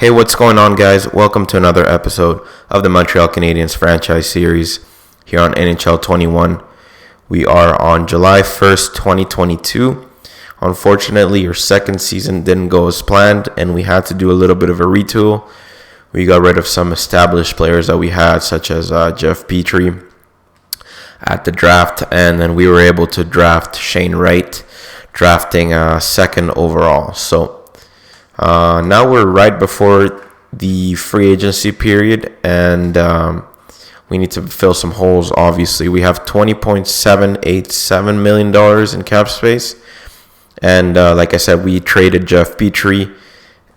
Hey, what's going on, guys? Welcome to another episode of the Montreal Canadiens franchise series here on NHL 21. We are on July 1st, 2022. Unfortunately, your second season didn't go as planned, and we had to do a little bit of a retool. We got rid of some established players that we had, such as Jeff Petrie at the draft, and then we were able to draft Shane Wright, drafting second overall. So now we're right before the free agency period, and we need to fill some holes. Obviously, we have $20.787 million in cap space, and like I said, we traded Jeff Petrie,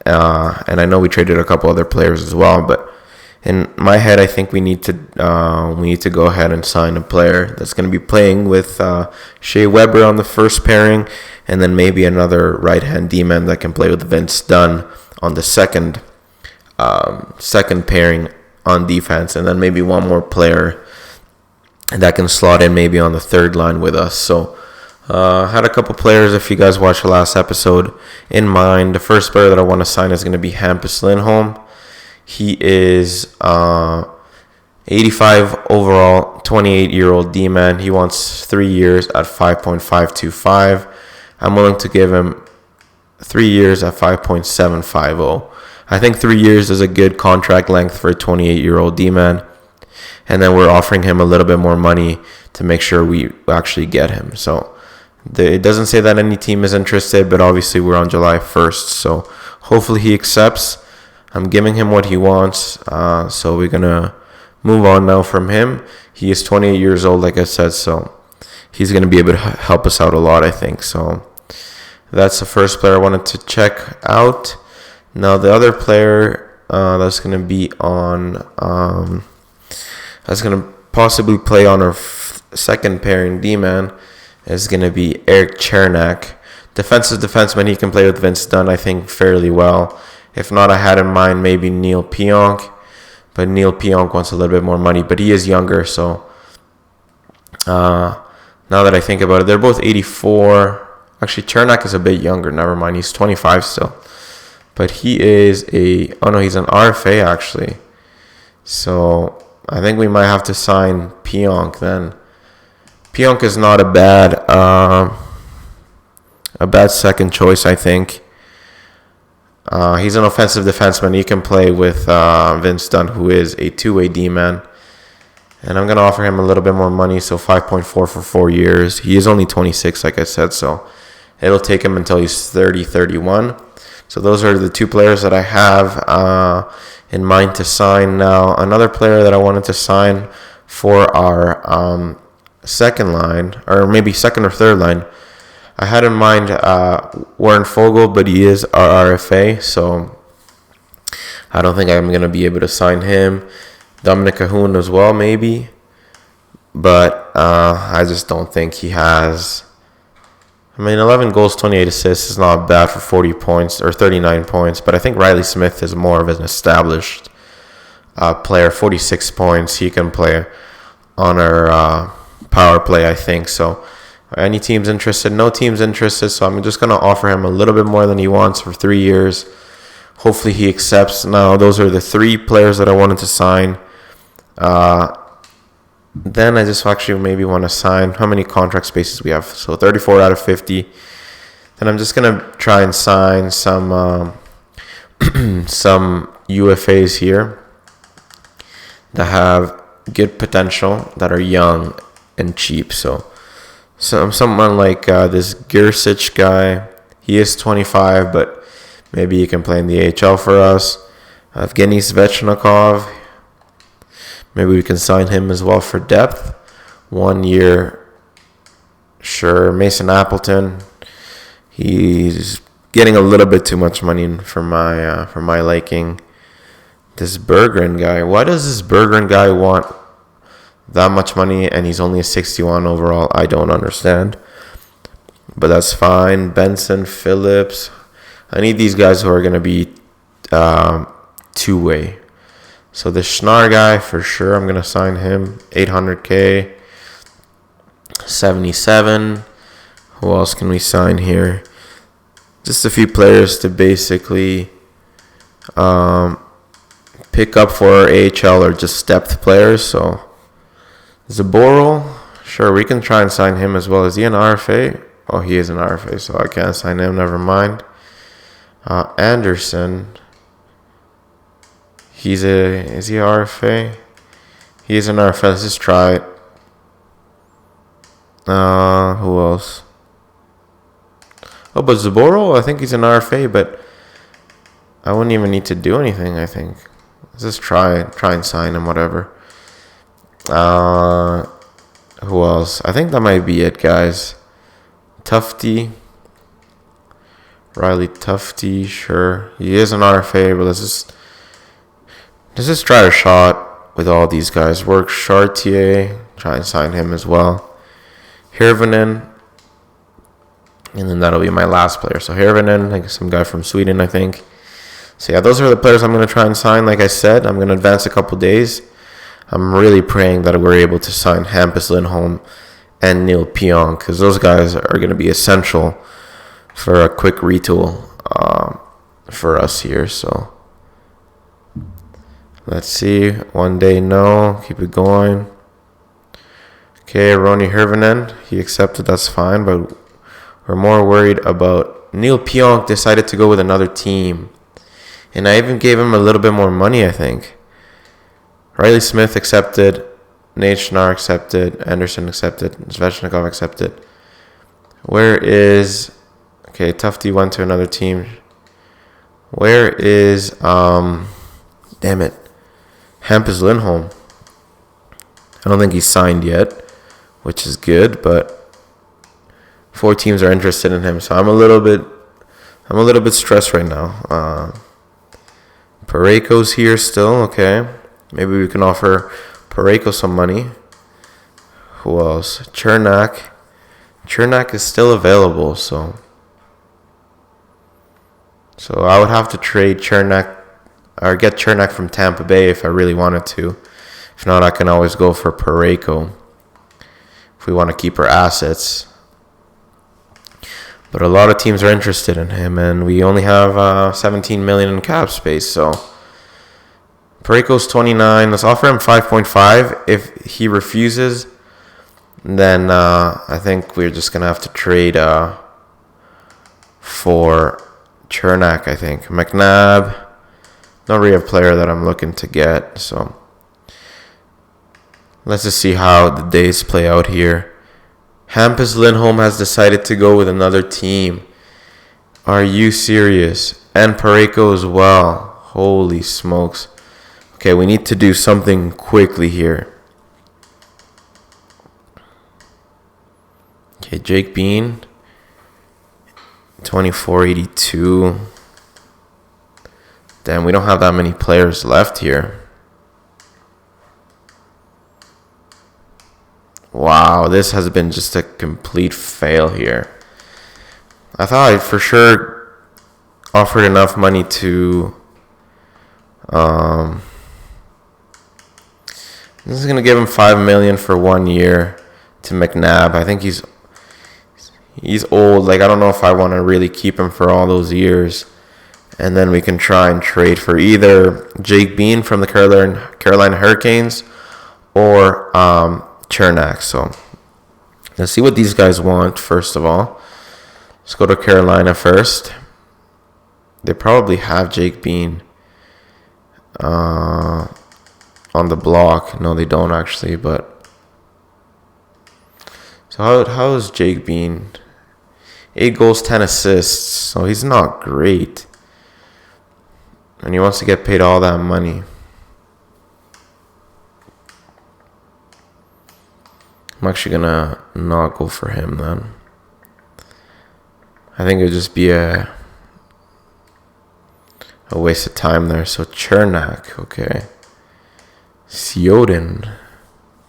and I know we traded a couple other players as well. But in my head, I think we need to go ahead and sign a player that's going to be playing with Shea Weber on the first pairing, and then maybe another right-hand D-man that can play with Vince Dunn on the second pairing on defense, and then maybe one more player that can slot in maybe on the third line with us. So had a couple players, if you guys watched the last episode, in mind. The first player that I want to sign is going to be Hampus Lindholm. He is 85 overall, 28-year-old D-man. He wants 3 years at 5.525. I'm willing to give him 3 years at 5.750. I think 3 years is a good contract length for a 28-year-old D-man. And then we're offering him a little bit more money to make sure we actually get him. So it doesn't say that any team is interested, but obviously we're on July 1st. So hopefully he accepts. I'm giving him what he wants. So we're going to move on now from him. He is 28 years old, like I said, so he's going to be able to help us out a lot, I think. So that's the first player I wanted to check out. Now the other player that's going to be on, that's going to possibly play on our second pairing D-man is going to be Eric Chernak. Defensive defenseman, he can play with Vince Dunn, I think, fairly well. If not, I had in mind maybe Neil Pionk, but Neil Pionk wants a little bit more money, but he is younger, so now that I think about it, they're both 84. Actually, Chernak is a bit younger. Never mind. He's 25 still. But he is he's an RFA, actually. So I think we might have to sign Pionk then. Pionk is not a bad second choice, I think. He's an offensive defenseman. He can play with Vince Dunn, who is a two-way D-man. And I'm going to offer him a little bit more money, so 5.4 for 4 years. He is only 26, like I said, so it'll take him until he's 30, 31. So those are the two players that I have in mind to sign. Now, another player that I wanted to sign for our second line, or maybe second or third line, I had in mind Warren Fogle, but he is our RFA, so I don't think I'm going to be able to sign him. Dominic Cahoon as well, maybe. But I just don't think he has... 11 goals, 28 assists is not bad for 40 points or 39 points. But I think Riley Smith is more of an established player. 46 points. He can play on our power play, I think. So any team's interested? No team's interested. So I'm just going to offer him a little bit more than he wants for 3 years. Hopefully he accepts. Now, those are the three players that I wanted to sign. Then I just actually maybe want to sign how many contract spaces we have. So 34 out of 50. Then I'm just going to try and sign some UFAs here that have good potential, that are young and cheap. So someone like this Gersich guy. He is 25, but maybe he can play in the AHL for us. Evgeny Svechnikov. Maybe we can sign him as well for depth. 1 year. Sure. Mason Appleton. He's getting a little bit too much money for my liking. This Berggren guy. Why does this Berggren guy want that much money and he's only a 61 overall? I don't understand. But that's fine. Benson, Phillips. I need these guys who are going to be two-way. So the Schnarr guy, for sure, I'm going to sign him. $800K. 77. Who else can we sign here? Just a few players to basically pick up for AHL or just depth players. So Zaboral, sure, we can try and sign him as well. Is he an RFA? Oh, he is an RFA, so I can't sign him. Never mind. Anderson. Is he RFA? He is an RFA. Let's just try it. Who else? Oh, but Zaboral, I think he's an RFA, but I wouldn't even need to do anything, I think. Let's just try and sign him, whatever. Who else? I think that might be it, guys. Tufty. Riley Tufty, sure. He is an RFA, but let's just try a shot with all these guys. Work Chartier, try and sign him as well. Hirvonen, and then that'll be my last player. So Hirvonen, like some guy from Sweden, I think. So yeah, those are the players I'm going to try and sign. Like I said, I'm going to advance a couple days. I'm really praying that we're able to sign Hampus Lindholm and Neil Pionk, because those guys are going to be essential for a quick retool for us here. So let's see. One day, no. Keep it going. Okay, Roni Hirvonen, he accepted. That's fine, but we're more worried about Neil Pionk decided to go with another team. And I even gave him a little bit more money, I think. Riley Smith accepted. Nate Schnarr accepted. Anderson accepted. Svechnikov accepted. Where is... Okay, Tufty went to another team. Where is... Damn it. Hampus Lindholm. I don't think he's signed yet, which is good, but 4 teams are interested in him, so I'm a little bit stressed right now. Parayko's here still, okay. Maybe we can offer Parayko some money. Who else? Chernak. Chernak is still available, so I would have to trade Chernak or get Chernak from Tampa Bay if I really wanted to. If not, I can always go for Parayko if we want to keep our assets. But a lot of teams are interested in him, and we only have $17 million in cap space. So Parayko's 29. Let's offer him 5.5. If he refuses, then I think we're just gonna have to trade for Chernak. I think McNabb, not really a player that I'm looking to get. So let's just see how the days play out here. Hampus Lindholm has decided to go with another team. Are you serious? And Parayko as well. Holy smokes. Okay, we need to do something quickly here. Okay, Jake Bean. 2482. Damn, we don't have that many players left here. Wow, this has been just a complete fail here. I thought I for sure offered enough money to... this is going to give him $5 million for 1 year to McNabb. I think he's old. Like, I don't know if I want to really keep him for all those years. And then we can try and trade for either Jake Bean from the Carolina Hurricanes or... Chernak. So let's see what these guys want first of all. Let's go to Carolina first. They probably have Jake Bean on the block. No, they don't actually, but so how is Jake Bean? 8 goals, 10 assists. So he's not great. And he wants to get paid all that money. I'm actually going to not go for him then. I think it would just be a waste of time there. So Chernak, okay. Sioden,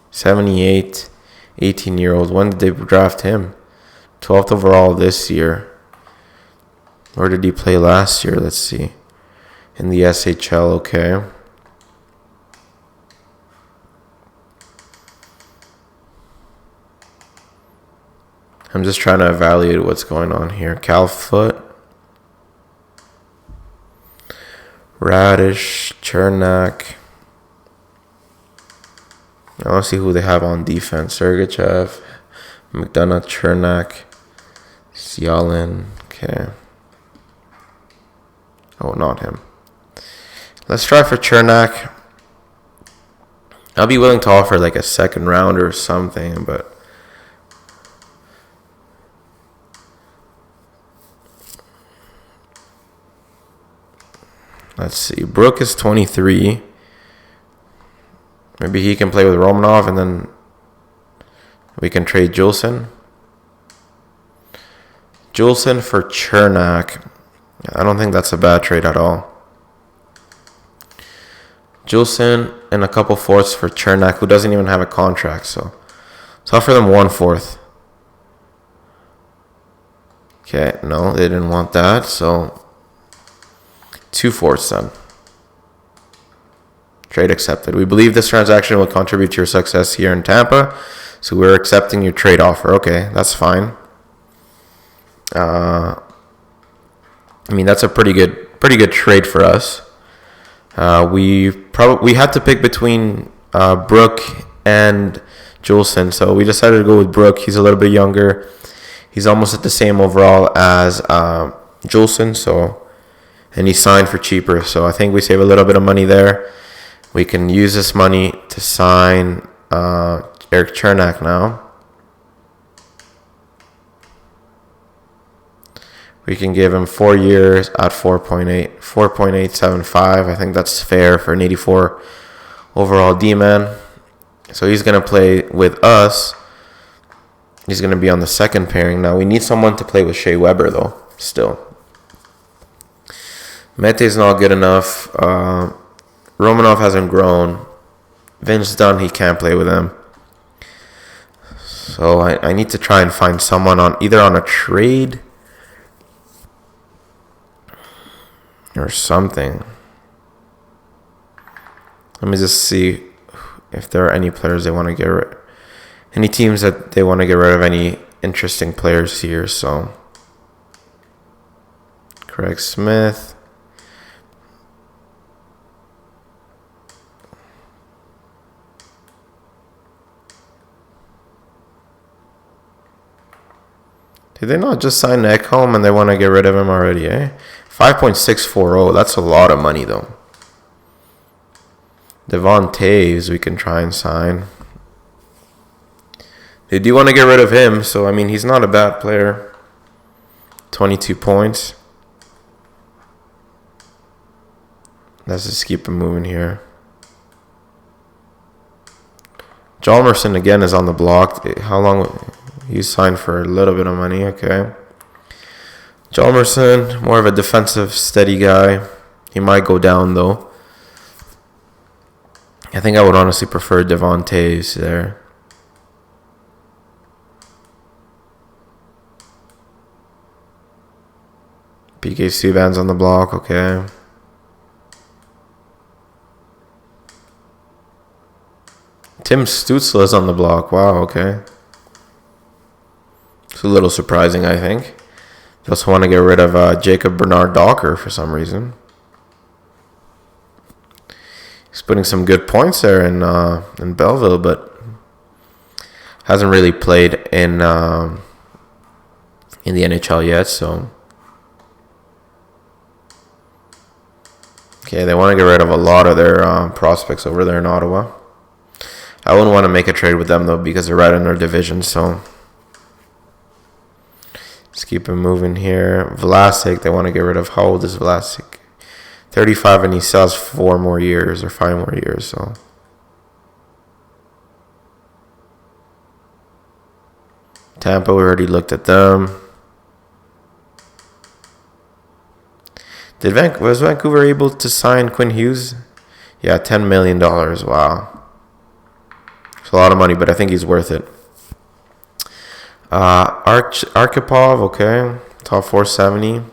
78, 18-year-old. When did they draft him? 12th overall this year. Where did he play last year? Let's see. In the SHL, okay. I'm just trying to evaluate what's going on here. Cal Foot. Radish, Chernak. I want to see who they have on defense. Sergachev, McDonough, Chernak, Cialin. Okay. Oh, not him. Let's try for Chernak. I'll be willing to offer like a second rounder or something, but let's see. Brook is 23. Maybe he can play with Romanov, and then we can trade Juleson. Juleson for Chernak. I don't think that's a bad trade at all. Juleson and a couple fourths for Chernak, who doesn't even have a contract. So let's offer them 1/4. Okay, no, they didn't want that. So 2/4 then. Trade accepted. We believe this transaction will contribute to your success here in Tampa, so we're accepting your trade offer. Okay, that's fine. I mean, that's a pretty good trade for us. We had to pick between Brook and Juleson, so we decided to go with Brook. He's a little bit younger. He's almost at the same overall as Juleson, and he signed for cheaper. So I think we save a little bit of money there. We can use this money to sign Erik Chernak now. We can give him 4 years at 4.875. I think that's fair for an 84 overall D-man. So he's going to play with us. He's going to be on the second pairing. Now we need someone to play with Shea Weber, though, still. Mete's not good enough. Romanov hasn't grown. Vince Dunn, he can't play with him. So I need to try and find someone either on a trade or something. Let me just see if there are any players they want to get rid. Any teams that they want to get rid of any interesting players here. So Craig Smith. Did they not just sign Ekholm and they want to get rid of him already, eh? 5.640. That's a lot of money, though. Devon Taves, we can try and sign. They do want to get rid of him, so, I mean, he's not a bad player. 22 points. Let's just keep him moving here. Hjalmarsson, again, is on the block. How long... He signed for a little bit of money, okay. Hjalmarsson, more of a defensive, steady guy. He might go down, though. I think I would honestly prefer Devon Taves there. PK Subban's on the block, okay. Tim Stützle is on the block, wow, okay. It's a little surprising, I think. They also want to get rid of Jacob Bernard Docker for some reason. He's putting some good points there in Belleville, but hasn't really played in the NHL yet. So, okay, they want to get rid of a lot of their prospects over there in Ottawa. I wouldn't want to make a trade with them though because they're right in their division. So. Let's keep him moving here. Vlasic, they want to get rid of. How old is Vlasic? 35, and he still has 4 more years or 5 more years. So Tampa, we already looked at them. Was Vancouver able to sign Quinn Hughes? Yeah, $10 million. Wow. It's a lot of money, but I think he's worth it. Arkhipov, okay. Top 470.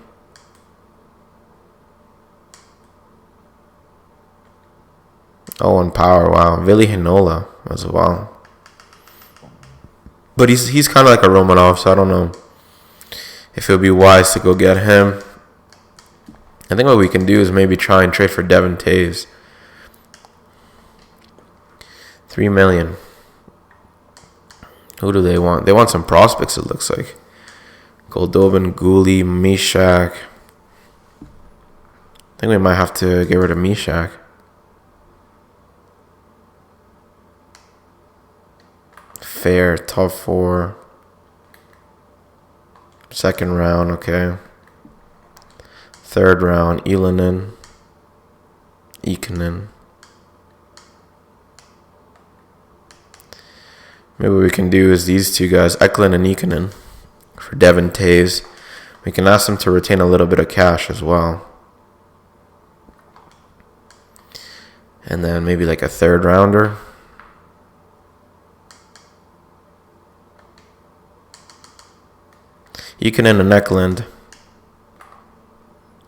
Oh, and power, wow. Ville Heinola as well. But he's kind of like a Romanov, so I don't know if it would be wise to go get him. I think what we can do is maybe try and trade for Devin Taves. $3 million. Who do they want? They want some prospects, it looks like. Goldobin, Gouli, Mishak. I think we might have to get rid of Mishak. Fair, top 4. Second round, okay. Third round, Ekanen. Maybe what we can do is these two guys, Eklund and Ekanen, for Devin Taves. We can ask them to retain a little bit of cash as well. And then maybe like a third rounder. Ekanen and Eklund.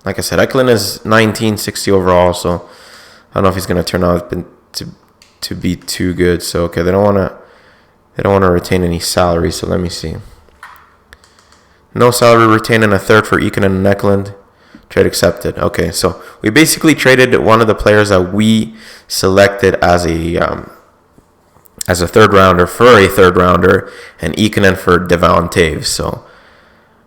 Like I said, Eklund is 1960 overall, so I don't know if he's going to turn out to be too good. So okay, they don't want to retain any salary. So let me see. No salary retained and a third for Ekanen and Eklund. Trade accepted. Okay, so we basically traded one of the players that we selected as a third rounder for a third rounder, and Ekanen for Devin Taves. So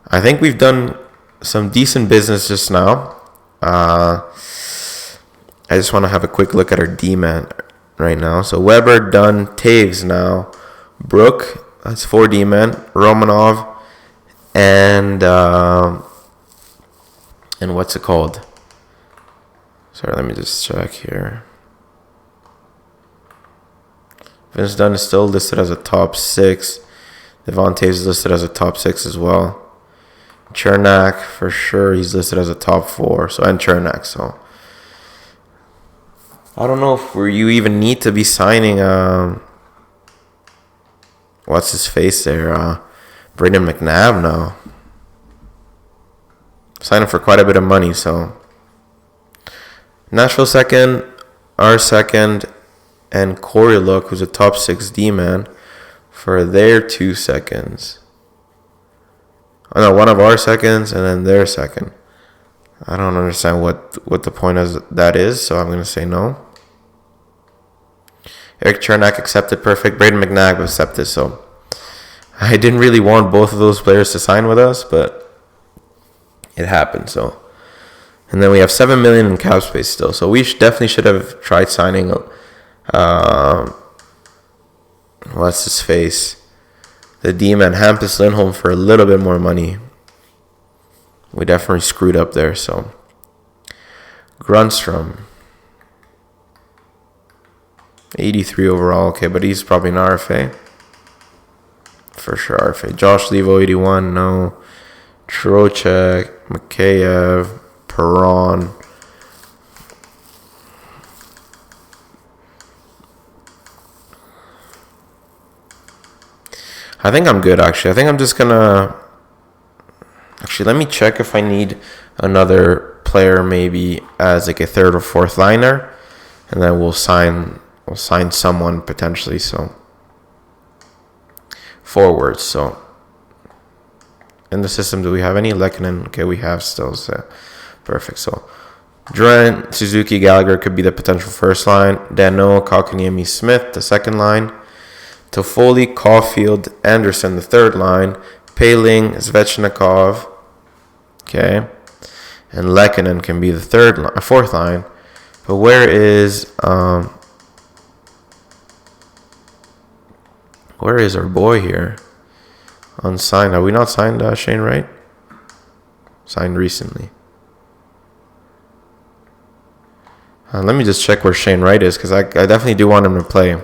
I think we've done some decent business just now. I just want to have a quick look at our D-man right now. So Weber, Dunn, Taves now. Brook, that's 4 D-men. Romanov, and what's it called? Sorry, let me just check here. Vince Dunn is still listed as a top 6. Devin Taves is listed as a top 6 as well. Chernak, for sure, he's listed as a top 4. So, and Chernak, so I don't know if you even need to be signing what's his face there? Brayden McNabb now. Signing for quite a bit of money, so Nashville second, our second, and Corey Look, who's a top 6 D-man, for their 2 seconds. Oh, no, one of our seconds and then their second. I don't understand what the point of that is, so I'm going to say no. Eric Chernak accepted, perfect. Brayden McNabb accepted, so I didn't really want both of those players to sign with us, but it happened, so. And then we have $7 million in cap space still, so we definitely should have tried signing what's his face? The D-man Hampus Lindholm for a little bit more money. We definitely screwed up there, so. Grunstrom. 83 overall, okay, but he's probably an RFA. For sure, RFA. Josh Levo, 81, no. Trocheck, Mikheyev, Perron. I think I'm good, actually. I think I'm just gonna. Actually, let me check if I need another player, maybe as like a third or fourth liner, and then we'll sign someone potentially. So forwards. So in the system, do we have any? Lehkonen? Okay, we have still. So perfect. So Drouin, Suzuki, Gallagher could be the potential first line. Dano, Kotkaniemi, Smith, the second line. Toffoli, Caulfield, Anderson, the third line. Paling, Svechnikov. Okay. And Lehkonen can be the fourth line. But where is our boy here? Unsigned. Have we not signed Shane Wright? Signed recently. Let me just check where Shane Wright is, because I definitely do want him to play.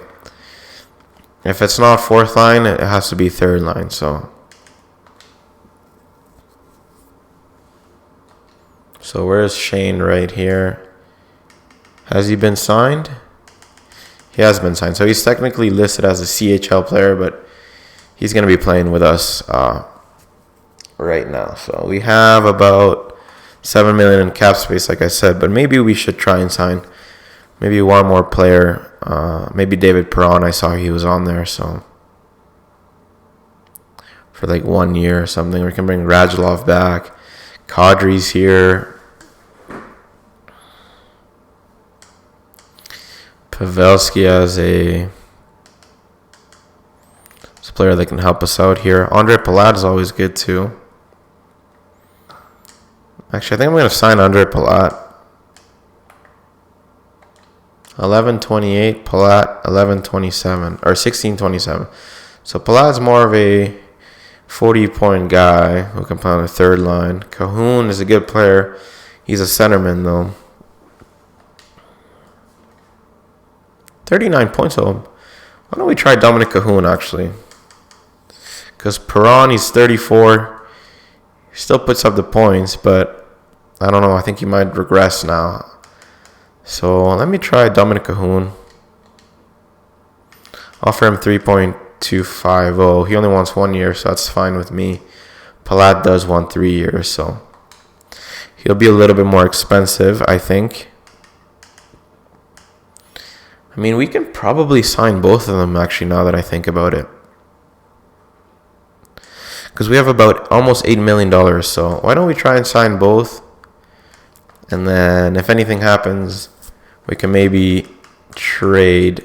If it's not fourth line, it has to be third line. So where is Shane Wright here? Has he been signed? He has been signed. So he's technically listed as a CHL player, but he's going to be playing with us right now. So we have about $7 million in cap space, like I said. But maybe we should try and sign maybe one more player. Maybe David Perron. I saw he was on there. So for like 1 year or something. We can bring Radulov back. Kadri's here. Pavelski as a player that can help us out here. Andre Palat is always good too. Actually, I think I'm going to sign Andre Palat. 11.28, Palat 11.27 or 16.27. So Palat's more of a 40-point guy who can play on the third line. Cahoon is a good player. He's a centerman though. 39 points. So why don't we try Dominic Cahoon actually? Because Perron, he's 34. He still puts up the points, but I don't know. I think he might regress now. So let me try Dominic Cahoon. Offer him 3.250. He only wants 1 year, so that's fine with me. Palat does want 3 years, so he'll be a little bit more expensive, I think. I mean, we can probably sign both of them, actually, now that I think about it. Because we have about almost $8 million, so why don't we try and sign both? And then if anything happens, we can maybe trade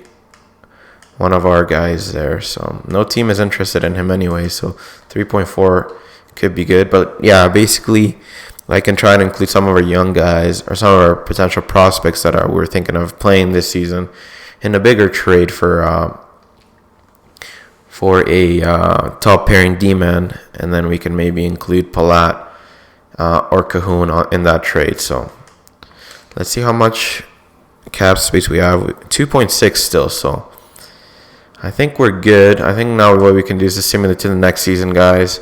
one of our guys there. So no team is interested in him anyway, so 3.4 could be good. But yeah, basically I can try and include some of our young guys or some of our potential prospects that we're thinking of playing this season in a bigger trade for a top pairing D-man, and then we can maybe include Palat or Cahoon in that trade. So let's see how much cap space we have. 2.6 still, so I think we're good. I think now what we can do is just simulate to the next season, guys,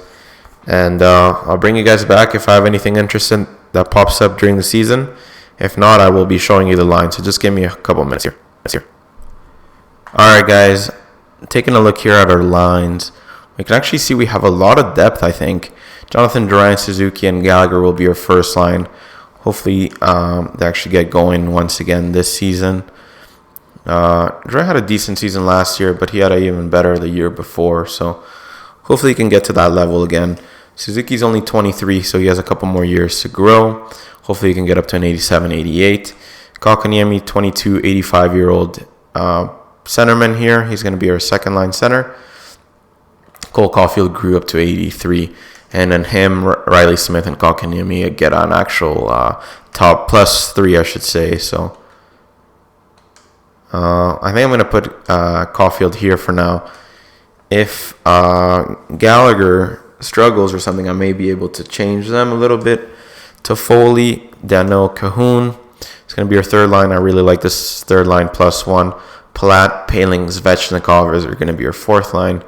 and I'll bring you guys back if I have anything interesting that pops up during the season. If not, I will be showing you the line, so just give me a couple minutes here. Alright guys, taking a look here at our lines, we can actually see we have a lot of depth. I think Jonathan Durant, Suzuki, and Gallagher will be our first line. Hopefully they actually get going once again this season. Durant had a decent season last year, but he had an even better the year before, so hopefully he can get to that level again. Suzuki's only 23, so he has a couple more years to grow. Hopefully he can get up to an 87, 88. Kotkaniemi, 22, 85-year-old centerman here. He's going to be our second line center. Cole Caulfield grew up to 83. And then him, Riley Smith, and Kotkaniemi get on actual top +3, I should say. So I think I'm going to put Caulfield here for now. If Gallagher struggles or something, I may be able to change them a little bit to Foley, Dano, Cahoon. It's going to be our third line. I really like this third line +1. Palat, Paling, Svechnikov are going to be our fourth line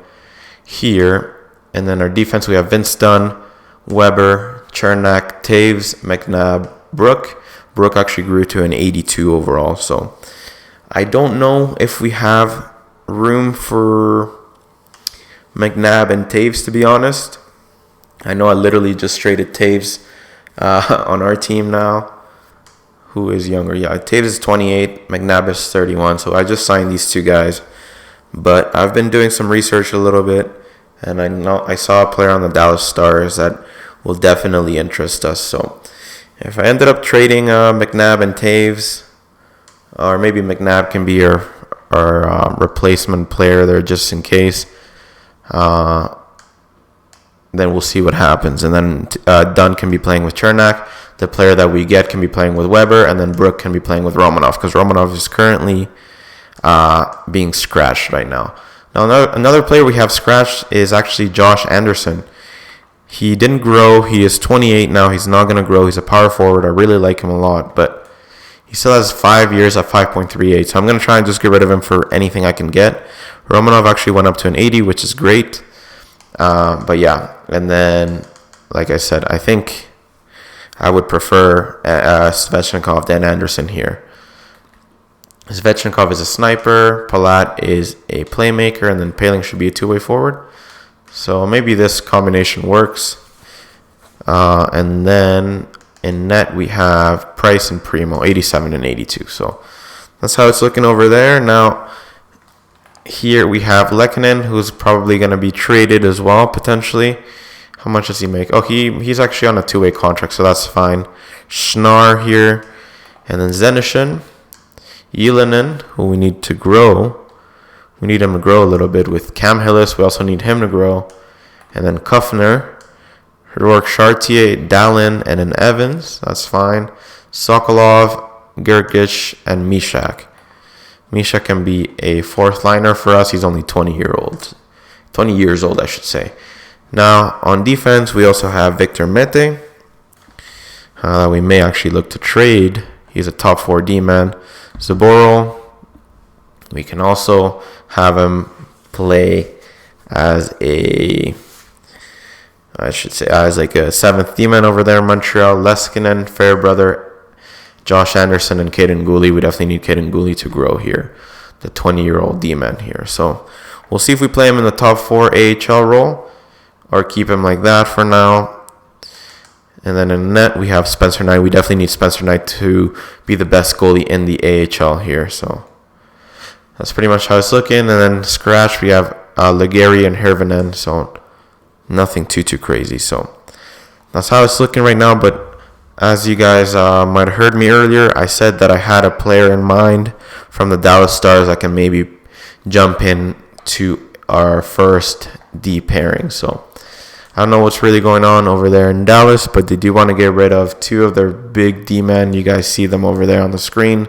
here. And then our defense, we have Vince Dunn, Weber, Chernak, Taves, McNabb, Brook. Brook actually grew to an 82 overall. So I don't know if we have room for McNabb and Taves, to be honest. I know I literally just traded Taves on our team now. Who is younger? Yeah, Taves is 28, McNabb is 31. So I just signed these two guys. But I've been doing some research a little bit, and I saw a player on the Dallas Stars that will definitely interest us. So if I ended up trading McNabb and Taves, or maybe McNabb can be our replacement player there just in case, then we'll see what happens. And then Dunn can be playing with Chernak. The player that we get can be playing with Weber, and then Brook can be playing with Romanov, because Romanov is currently being scratched right now. Now, another player we have scratched is actually Josh Anderson. He didn't grow. He is 28 now. He's not going to grow. He's a power forward. I really like him a lot, but he still has 5 years at 5.38, so I'm going to try and just get rid of him for anything I can get. Romanov actually went up to an 80, which is great. But yeah, and then, like I said, I think I would prefer Svechnikov than Anderson here. Svechnikov is a sniper, Palat is a playmaker, and then Paling should be a two-way forward. So maybe this combination works. And then in net we have Price and Primo, 87 and 82. So that's how it's looking over there. Now here we have Lehkonen, who's probably going to be traded as well, potentially. How much does he make? Oh, he's actually on a two-way contract, so that's fine. Schnarr here. And then Zenishin. Yelanin, who we need to grow. We need him to grow a little bit. With Cam Hillis, we also need him to grow. And then Kuffner, Rourke Chartier, Dallin, and then Evans. That's fine. Sokolov, Gergic, and Mishak. Mishak can be a fourth liner for us. He's only 20 years old, I should say. Now, on defense, we also have Victor Mete. We may actually look to trade. He's a top 4 D-man. Zaboro, we can also have him play as as like a 7th D-man over there in Montreal. Leskinen, Fairbrother, Josh Anderson, and Caden Gooley. We definitely need Caden Gooley to grow here, the 20-year-old D-man here. So we'll see if we play him in the top 4 AHL role or keep him like that for now. And then in net, we have Spencer Knight. We definitely need Spencer Knight to be the best goalie in the AHL here. So that's pretty much how it's looking. And then scratch, we have Legary and Hervinen. So nothing too crazy. So that's how it's looking right now. But as you guys might have heard me earlier, I said that I had a player in mind from the Dallas Stars that can maybe jump in to our first D pairing. So I don't know what's really going on over there in Dallas, but they do want to get rid of 2 of their big D-men. You guys see them over there on the screen.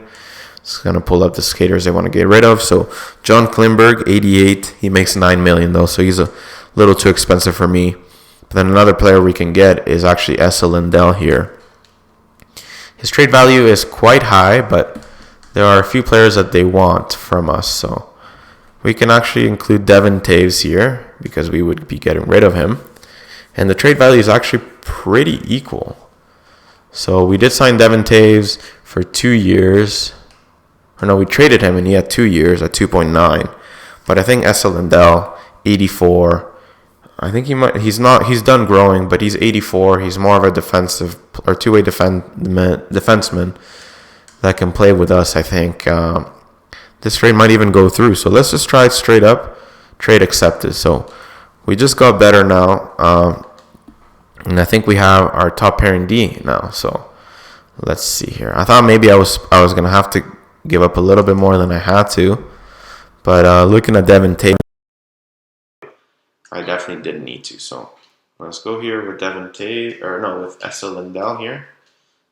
Just going to pull up the skaters they want to get rid of. So John Klimberg, 88. He makes $9 million, though, so he's a little too expensive for me. But then another player we can get is actually Esa Lindell here. His trade value is quite high, but there are a few players that they want from us. So we can actually include Devin Taves here because we would be getting rid of him. And the trade value is actually pretty equal. So we did sign Devin Taves for 2 years. Or no, we traded him and he had 2 years at 2.9. But I think Esa Lindell, 84. I think he's done growing, but he's 84. He's more of a defensive or two-way defenseman that can play with us, I think. This trade might even go through. So let's just try it straight up. Trade accepted. So we just got better now, and I think we have our top pairing D now. So let's see here. I thought maybe I was gonna have to give up a little bit more than I had to, but looking at Devin Tate, I definitely didn't need to. So let's go here with with Esa Lindell here,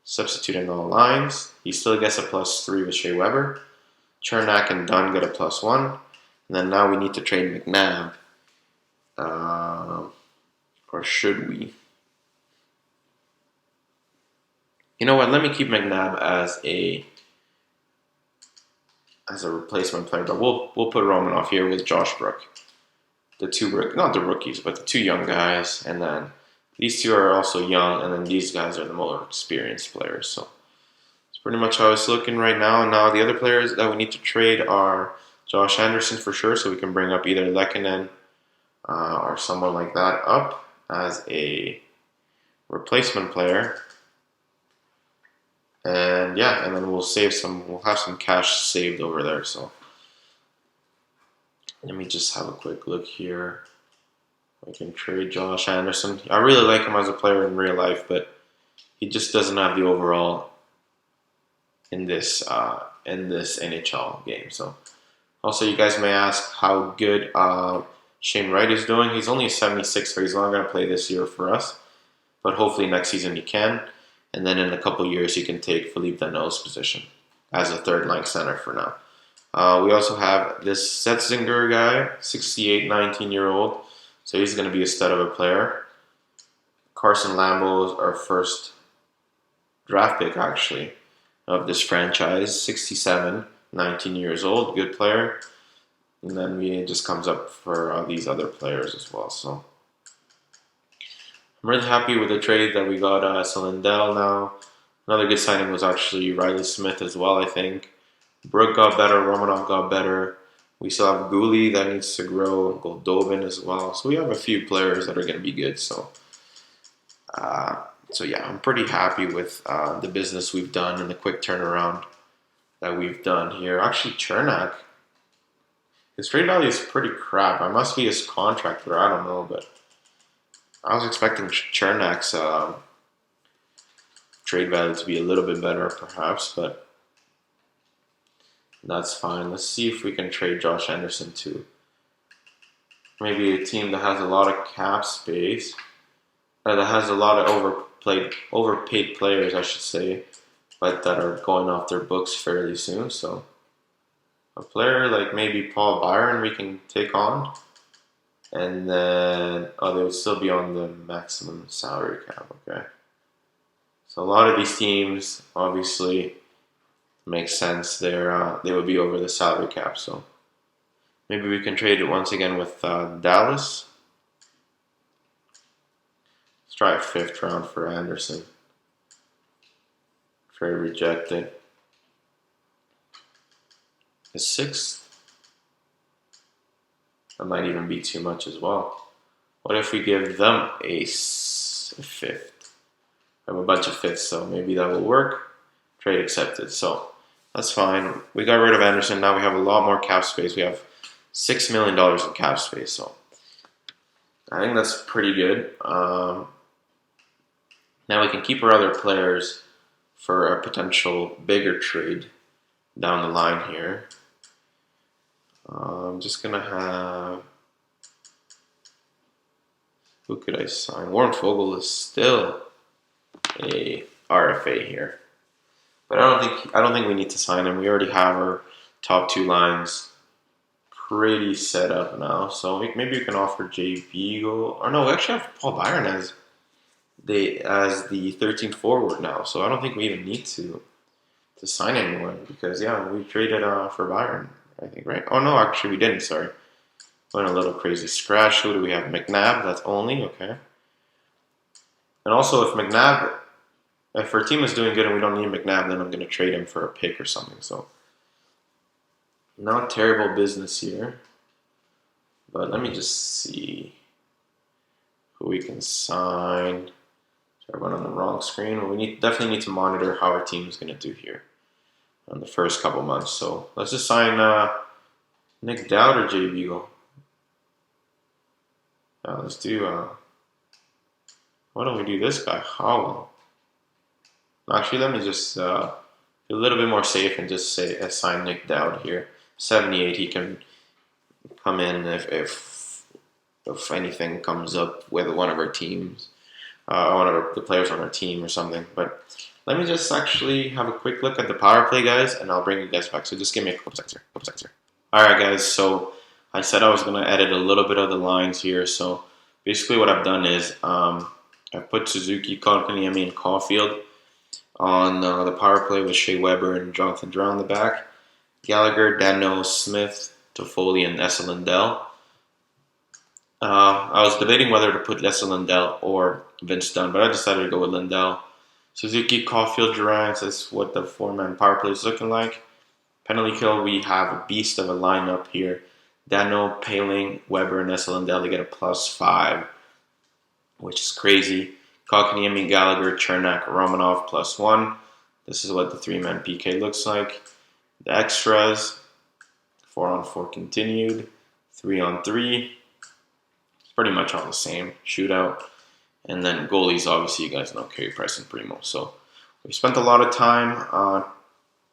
substituting all lines. He still gets a +3 with Shea Weber. Chernak and Dunn get a +1, and then now we need to trade McNabb. Or should we? You know what? Let me keep McNabb as a replacement player, but we'll put Romanov here with Josh Brook. Not the rookies, but the 2 young guys, and then these 2 are also young, and then these guys are the more experienced players. So it's pretty much how it's looking right now. And now the other players that we need to trade are Josh Anderson for sure, so we can bring up either Lehkonen or someone like that up as a replacement player. And yeah, and then we'll have some cash saved over there. So let me just have a quick look here. I can trade Josh Anderson. I really like him as a player in real life, but he just doesn't have the overall in this NHL game. So also, you guys may ask how good Shane Wright is doing. He's only a 76, so he's not going to play this year for us. But hopefully next season he can. And then in a couple years he can take Philippe Danault's position as a third-line center for now. We also have this Setzinger guy, 68, 19-year-old. So he's going to be a stud of a player. Carson Lambeau is our first draft pick, actually, of this franchise. 67, 19 years old, good player. And then it just comes up for these other players as well. So I'm really happy with the trade that we got Esa Lindell now. Another good signing was actually Riley Smith as well, I think. Brook got better, Romanov got better. We still have Gooley that needs to grow, Goldobin as well. So we have a few players that are going to be good. So yeah, I'm pretty happy with the business we've done and the quick turnaround that we've done here. Actually, Chernak, his trade value is pretty crap. I must be his contractor. I don't know, but I was expecting Chernak's trade value to be a little bit better, perhaps. But That's fine. Let's see if we can trade Josh Anderson to maybe a team that has a lot of cap space, that has a lot of overpaid players, I should say, but that are going off their books fairly soon. So a player like maybe Paul Byron we can take on, and then they would still be on the maximum salary cap. Okay, so a lot of these teams obviously makes sense. They would be over the salary cap, so maybe we can trade it once again with Dallas. Let's try a 5th round for Anderson. Trade rejected. A 6th? That might even be too much as well. What if we give them a 5th? I have a bunch of 5ths, so maybe that will work. Trade accepted. So that's fine. We got rid of Anderson. Now we have a lot more cap space. We have $6 million in cap space. So I think that's pretty good. Now we can keep our other players for a potential bigger trade down the line here. I'm just going to have... Who could I sign? Warren Fogle is still a RFA here. But I don't think we need to sign him. We already have our top 2 lines pretty set up now. So maybe we can offer Jay Beagle. Or no, we actually have Paul Byron as the 13th forward now. So I don't think we even need to sign anyone because we traded for Byron, I think, right? Oh no, actually we didn't. Sorry, went a little crazy. Scratch. Who do we have? McNabb. That's only okay. And also, if our team is doing good and we don't need McNabb, then I'm going to trade him for a pick or something. So, not terrible business here. But let me just see who we can sign. So I went on the wrong screen. We definitely need to monitor how our team is going to do here on the first couple months. So let's just sign Nick Dowd or Jay Beagle. Let's do. Why don't we do this guy, Howell? Actually, let me just be a little bit more safe and just say assign Nick Dowd here. 78, he can come in if anything comes up with one of our teams, one of the players on our team or something. But let me just actually have a quick look at the power play, guys, and I'll bring you guys back. So just give me a couple seconds here. All right, guys. So I said I was going to edit a little bit of the lines here. So basically, what I've done is I've put Suzuki, Kotkaniemi, and Caulfield on the power play with Shea Weber and Jonathan Drouin on the back. Gallagher, Dano, Smith, Toffoli, and Esa Lindell. I was debating whether to put Esa Lindell or Vince Dunn, but I decided to go with Lindell. Suzuki, Caulfield, Durant, that's what the 4-man power play is looking like. Penalty kill, we have a beast of a lineup here. Dano, Paling, Weber, and Esa Lindell, they get a +5, which is crazy. Kotkaniemi, Gallagher, Chernak, Romanov, +1. This is what the 3-man PK looks like. The extras, 4-on-4 continued, 3-on-3. It's pretty much all the same. Shootout. And then goalies, obviously, you guys know Carey Price and Primo. So we spent a lot of time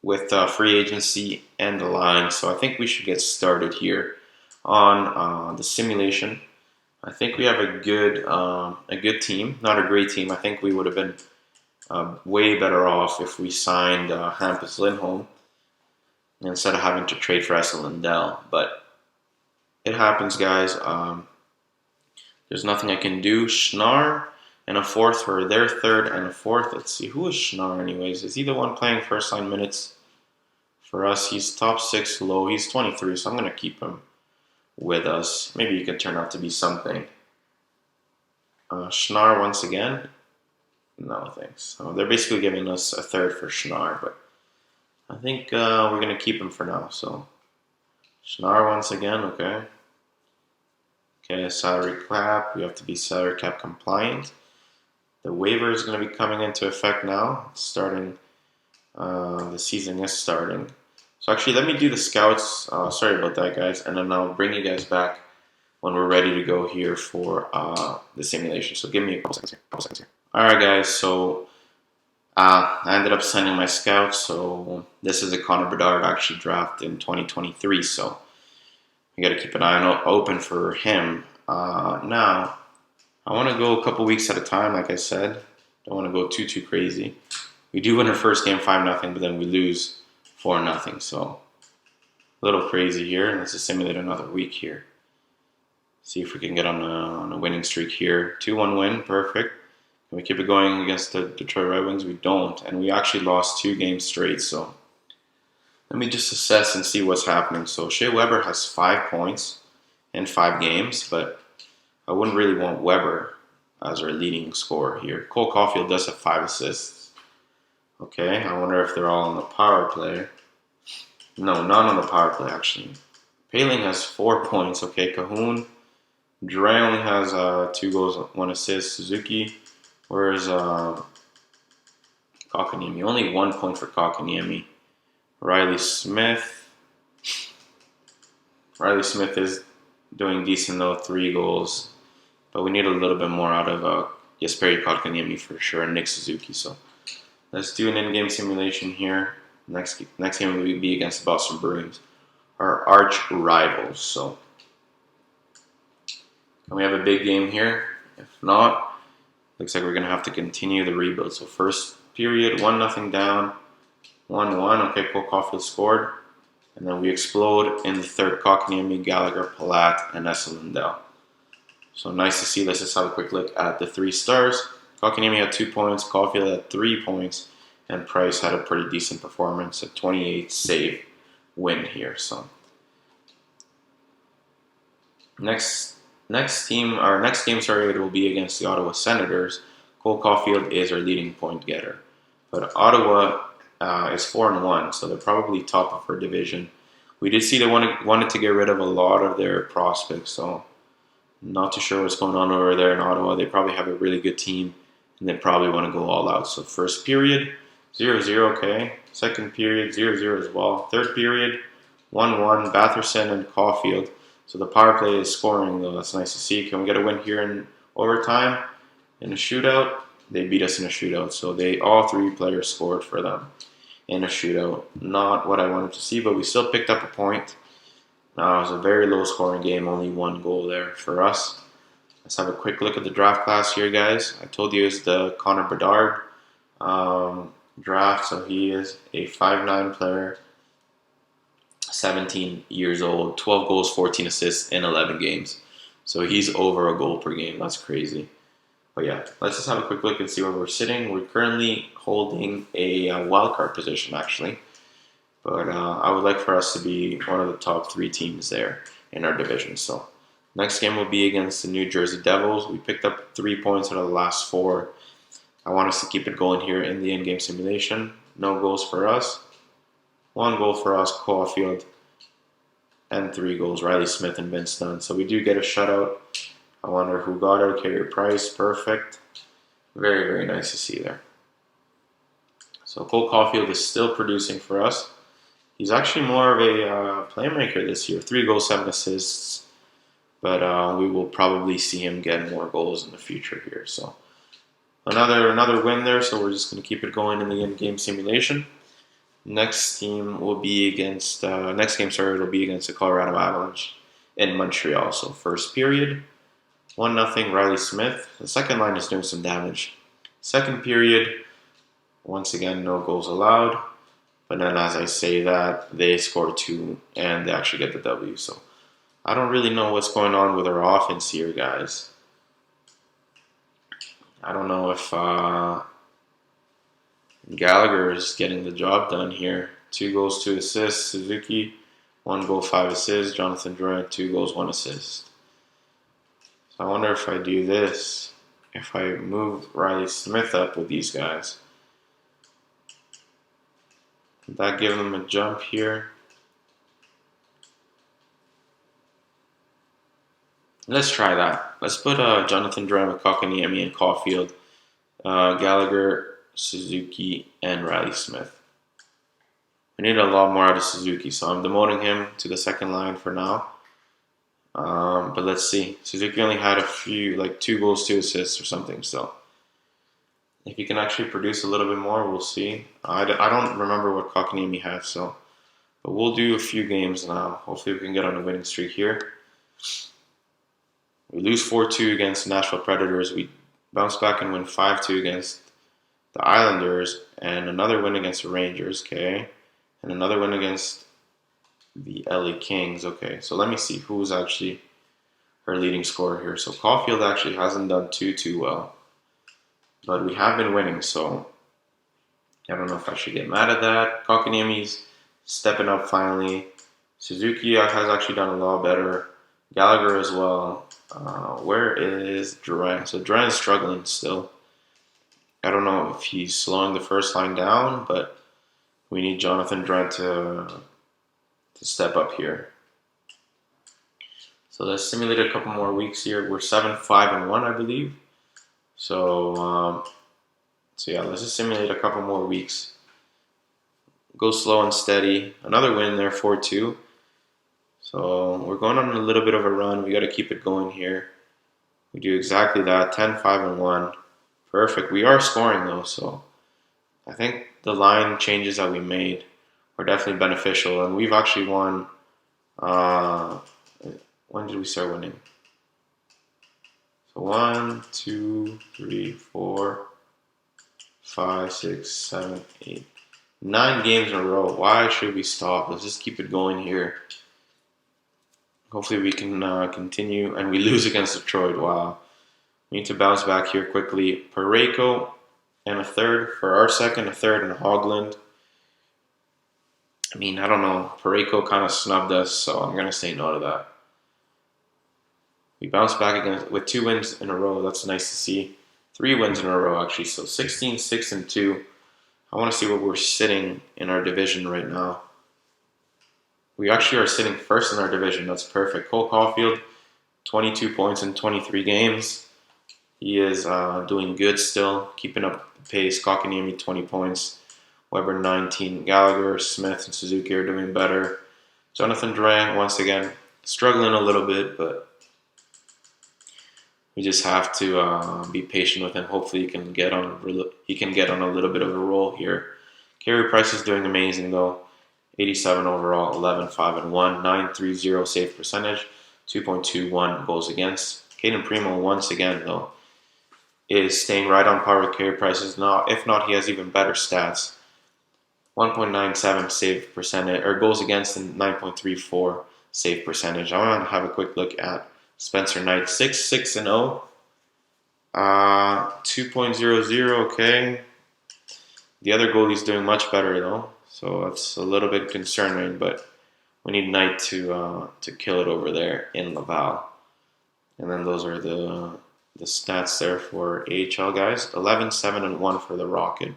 with free agency and the line. So I think we should get started here on the simulation. I think we have a good team, not a great team. I think we would have been way better off if we signed Hampus Lindholm instead of having to trade for Esa Lindell. But it happens, guys. There's nothing I can do. Schnarr and a 4th for their 3rd and a 4th. Let's see, who is Schnarr anyways? Is he the one playing first line minutes for us? He's top 6 low. He's 23, so I'm going to keep him with us. Maybe he could turn out to be something. Schnarr once again. No, thanks. So they're basically giving us a 3rd for Schnarr, but I think we're going to keep him for now. So Schnarr once again, okay. Okay, salary cap. We have to be salary cap compliant. The waiver is going to be coming into effect now. Starting, the season is starting. So actually, let me do the scouts. Sorry about that, guys. And then I'll bring you guys back when we're ready to go here for the simulation. So give me a couple seconds here. All right, guys. So I ended up sending my scouts, so this is a Connor Bedard actually draft in 2023, so you got to keep an eye open for him. Now, I want to go a couple weeks at a time, like I said. Don't want to go too crazy. We do win our first game 5-0, but then we lose 4-0, so a little crazy here. Let's just simulate another week here. See if we can get on a winning streak here. 2-1 win, perfect. Can we keep it going against the Detroit Red Wings? We don't, and we actually lost 2 games straight, so let me just assess and see what's happening. So Shea Weber has 5 points in 5 games, but I wouldn't really want Weber as our leading scorer here. Cole Caulfield does have 5 assists. Okay, I wonder if they're all on the power play. No, none on the power play, actually. Paling has 4 points. Okay, Cahoon. Dre only has 2 goals, 1 assist. Suzuki, whereas Kotkaniemi, only 1 point for Kotkaniemi. Riley Smith is doing decent though, 3 goals. But we need a little bit more out of Jesperi Kotkaniemi for sure, and Nick Suzuki. So let's do an in-game simulation here. Next game will be against the Boston Bruins, our arch rivals. So can we have a big game here? If not, looks like we're going to have to continue the rebuild. So first period, 1-0 down, 1-1. Okay, Cole Caulfield scored. And then we explode in the third. Kotkaniemi, Gallagher, Palat, and Esa Lindell. So nice to see. Let's just have a quick look at the 3 stars. Kotkaniemi had 2 points, Caulfield had 3 points, and Price had a pretty decent performance, a 28 save win here. So next game, it will be against the Ottawa Senators. Cole Caulfield is our leading point getter, but Ottawa is 4-1, so they're probably top of our division. We did see they wanted to get rid of a lot of their prospects, so not too sure what's going on over there in Ottawa. They probably have a really good team, and they probably want to go all out. So first period, 0-0, okay. Second period, 0-0 as well. Third period, 1-1, Batherson and Caulfield. So the power play is scoring, though. That's nice to see. Can we get a win here in overtime? In a shootout? They beat us in a shootout. So all 3 players scored for them in a shootout. Not what I wanted to see, but we still picked up a point. It was a very low scoring game, only 1 goal there for us. Let's have a quick look at the draft class here, guys. I told you it's the Connor Bedard draft, so he is a 5'9" player, 17 years old, 12 goals, 14 assists in 11 games. So he's over a goal per game. That's crazy. But yeah, let's just have a quick look and see where we're sitting. We're currently holding a wild card position, actually. But I would like for us to be one of the top 3 teams there in our division. So next game will be against the New Jersey Devils. We picked up 3 points out of the last 4. I want us to keep it going here in the in-game simulation. No goals for us. 1 goal for us, Caulfield. And 3 goals, Riley Smith and Vince Dunn. So we do get a shutout. I wonder who got it. Carey Price, perfect. Very nice to see there. So Cole Caulfield is still producing for us. He's actually more of a playmaker this year. 3 goals, 7 assists. But we will probably see him get more goals in the future here. So another win there. So we're just going to keep it going in the in-game simulation. Next game will be against it'll be against the Colorado Avalanche in Montreal. So first period, 1-0 Riley Smith. The second line is doing some damage. Second period, once again, no goals allowed. But then as I say that, they score 2 and they actually get the W. So I don't really know what's going on with our offense here, guys. I don't know if Gallagher is getting the job done here. 2 goals, 2 assists. Suzuki, 1 goal, 5 assists. Jonathan Drouin, 2 goals, 1 assist. So I wonder if I do this, if I move Riley Smith up with these guys. Would that give them a jump here? Let's try that. Let's put Jonathan Drouin with Kotkaniemi and Caulfield, Gallagher, Suzuki, and Riley Smith. We need a lot more out of Suzuki, so I'm demoting him to the second line for now. But let's see. Suzuki only had a few, like 2 goals, 2 assists or something, so If he can actually produce a little bit more, we'll see. I don't remember what Kotkaniemi has, so but we'll do a few games now. Hopefully, we can get on a winning streak here. We lose 4-2 against Nashville Predators. We bounce back and win 5-2 against the Islanders, and another win against the Rangers. Okay, and another win against the LA Kings. Okay, so let me see who's actually her leading scorer here. So Caulfield actually hasn't done too well, but we have been winning. So I don't know if I should get mad at that. Kotkaniemi's stepping up finally. Suzuki has actually done a lot better. Gallagher as well. Where is Duran? So Duran's struggling still. I don't know if he's slowing the first line down, but we need Jonathan Duran to step up here. So let's simulate a couple more weeks here. We're 7-5-1, I believe. So yeah, let's just simulate a couple more weeks. Go slow and steady. Another win there, 4-2. So we're going on a little bit of a run. We got to keep it going here. We do exactly that, 10-5-1. Perfect. We are scoring though, so I think the line changes that we made are definitely beneficial. And we've actually won. When did we start winning? So 1, 2, 3, 4, 5, 6, 7, 8, 9 games in a row. Why should we stop? Let's just keep it going here. Hopefully we can continue. And we lose against Detroit. Wow. We need to bounce back here quickly. Parayko and a third for our second, a third, and Hogland. I mean, I don't know. Parayko kind of snubbed us, so I'm going to say no to that. We bounced back again with 2 wins in a row. That's nice to see. 3 wins in a row, actually. So 16, 6, and 2. I want to see where we're sitting in our division right now. We actually are sitting first in our division. That's perfect. Cole Caulfield, 22 points in 23 games. He is doing good still, keeping up the pace. Kotkaniemi, 20 points. Weber, 19. Gallagher, Smith, and Suzuki are doing better. Jonathan Duran, once again, struggling a little bit, but we just have to be patient with him. Hopefully, he can get on a little bit of a roll here. Carey Price is doing amazing though. 87 overall, 11-5-1, 9.30 save percentage, 2.21 goals against. Caden Primo once again though is staying right on par with Carey Price. If not, he has even better stats. 1.97 save percentage or goals against and 9.34 save percentage. I want to have a quick look at Spencer Knight, 6-6-0, 2.00. Okay, the other goalie's doing much better though, so that's a little bit concerning. But we need Knight to kill it over there in Laval. And then those are the stats there for AHL guys. 11-7-1 for the Rocket.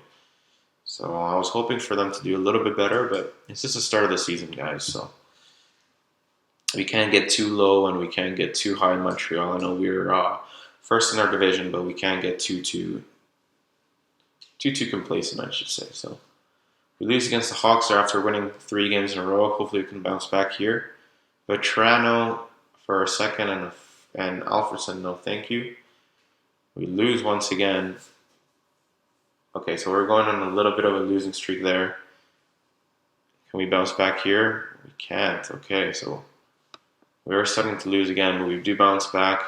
So I was hoping for them to do a little bit better, but it's just the start of the season, guys. So we can't get too low and we can't get too high in Montreal. I know we're first in our division, but we can't get too complacent, I should say. So we lose against the Hawks after winning 3 games in a row. Hopefully we can bounce back here. Vetrano for our second and Alfredson, no thank you. We lose once again. Okay, so we're going on a little bit of a losing streak there. Can we bounce back here? We can't. Okay, so we are starting to lose again, but we do bounce back.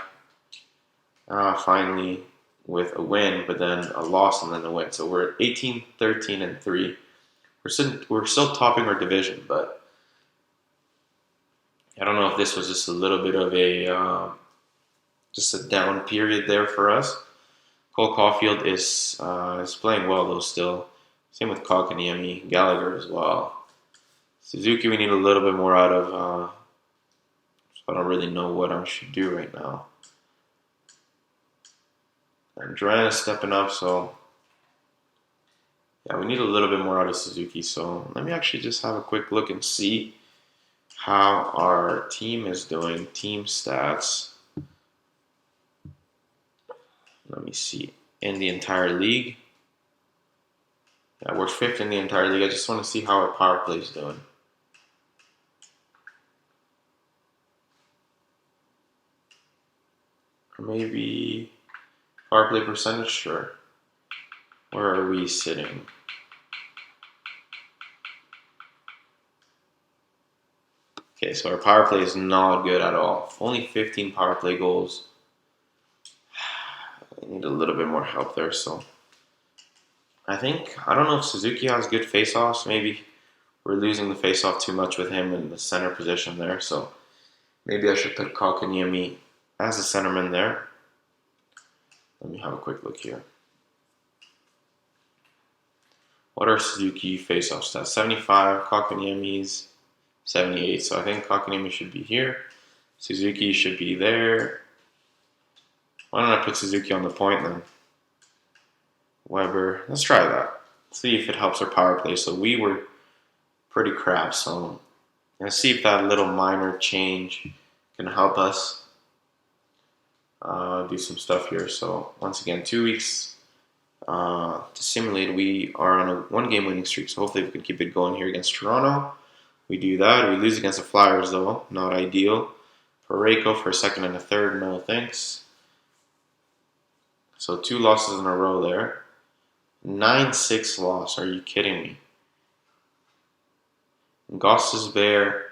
Finally with a win, but then a loss and then a win. So we're at 18, 13, and 3. We're still topping our division, but I don't know if this was just a little bit of a down period there for us. Cole Caulfield is playing well though still. Same with Kotkaniemi, Gallagher as well. Suzuki we need a little bit more out of. So I don't really know what I should do right now. And Duran is stepping up, so yeah, we need a little bit more out of Suzuki. So let me actually just have a quick look and see how our team is doing. Team stats. Let me see. In the entire league. Yeah, we're 5th in the entire league. I just want to see how our power play is doing. Or maybe power play percentage, sure. Where are we sitting? Okay, so our power play is not good at all. Only 15 power play goals. I need a little bit more help there, so I don't know if Suzuki has good face-offs. Maybe we're losing the face-off too much with him in the center position there, so maybe I should put Kotkaniemi as a centerman there. Let me have a quick look here. What are Suzuki face-off stats? 75, Kotkaniemi's 78, so I think Kotkaniemi should be here. Suzuki should be there. Why don't I put Suzuki on the point then? Weber. Let's try that. See if it helps our power play. So we were pretty crap. So let's see if that little minor change can help us do some stuff here. So once again, 2 weeks to simulate. We are on a 1-game winning streak. So hopefully we can keep it going here against Toronto. We do that. We lose against the Flyers though. Not ideal. Parayko for a second and a third. No thanks. So 2 losses in a row there. 9-6 loss. Are you kidding me? Gossesbear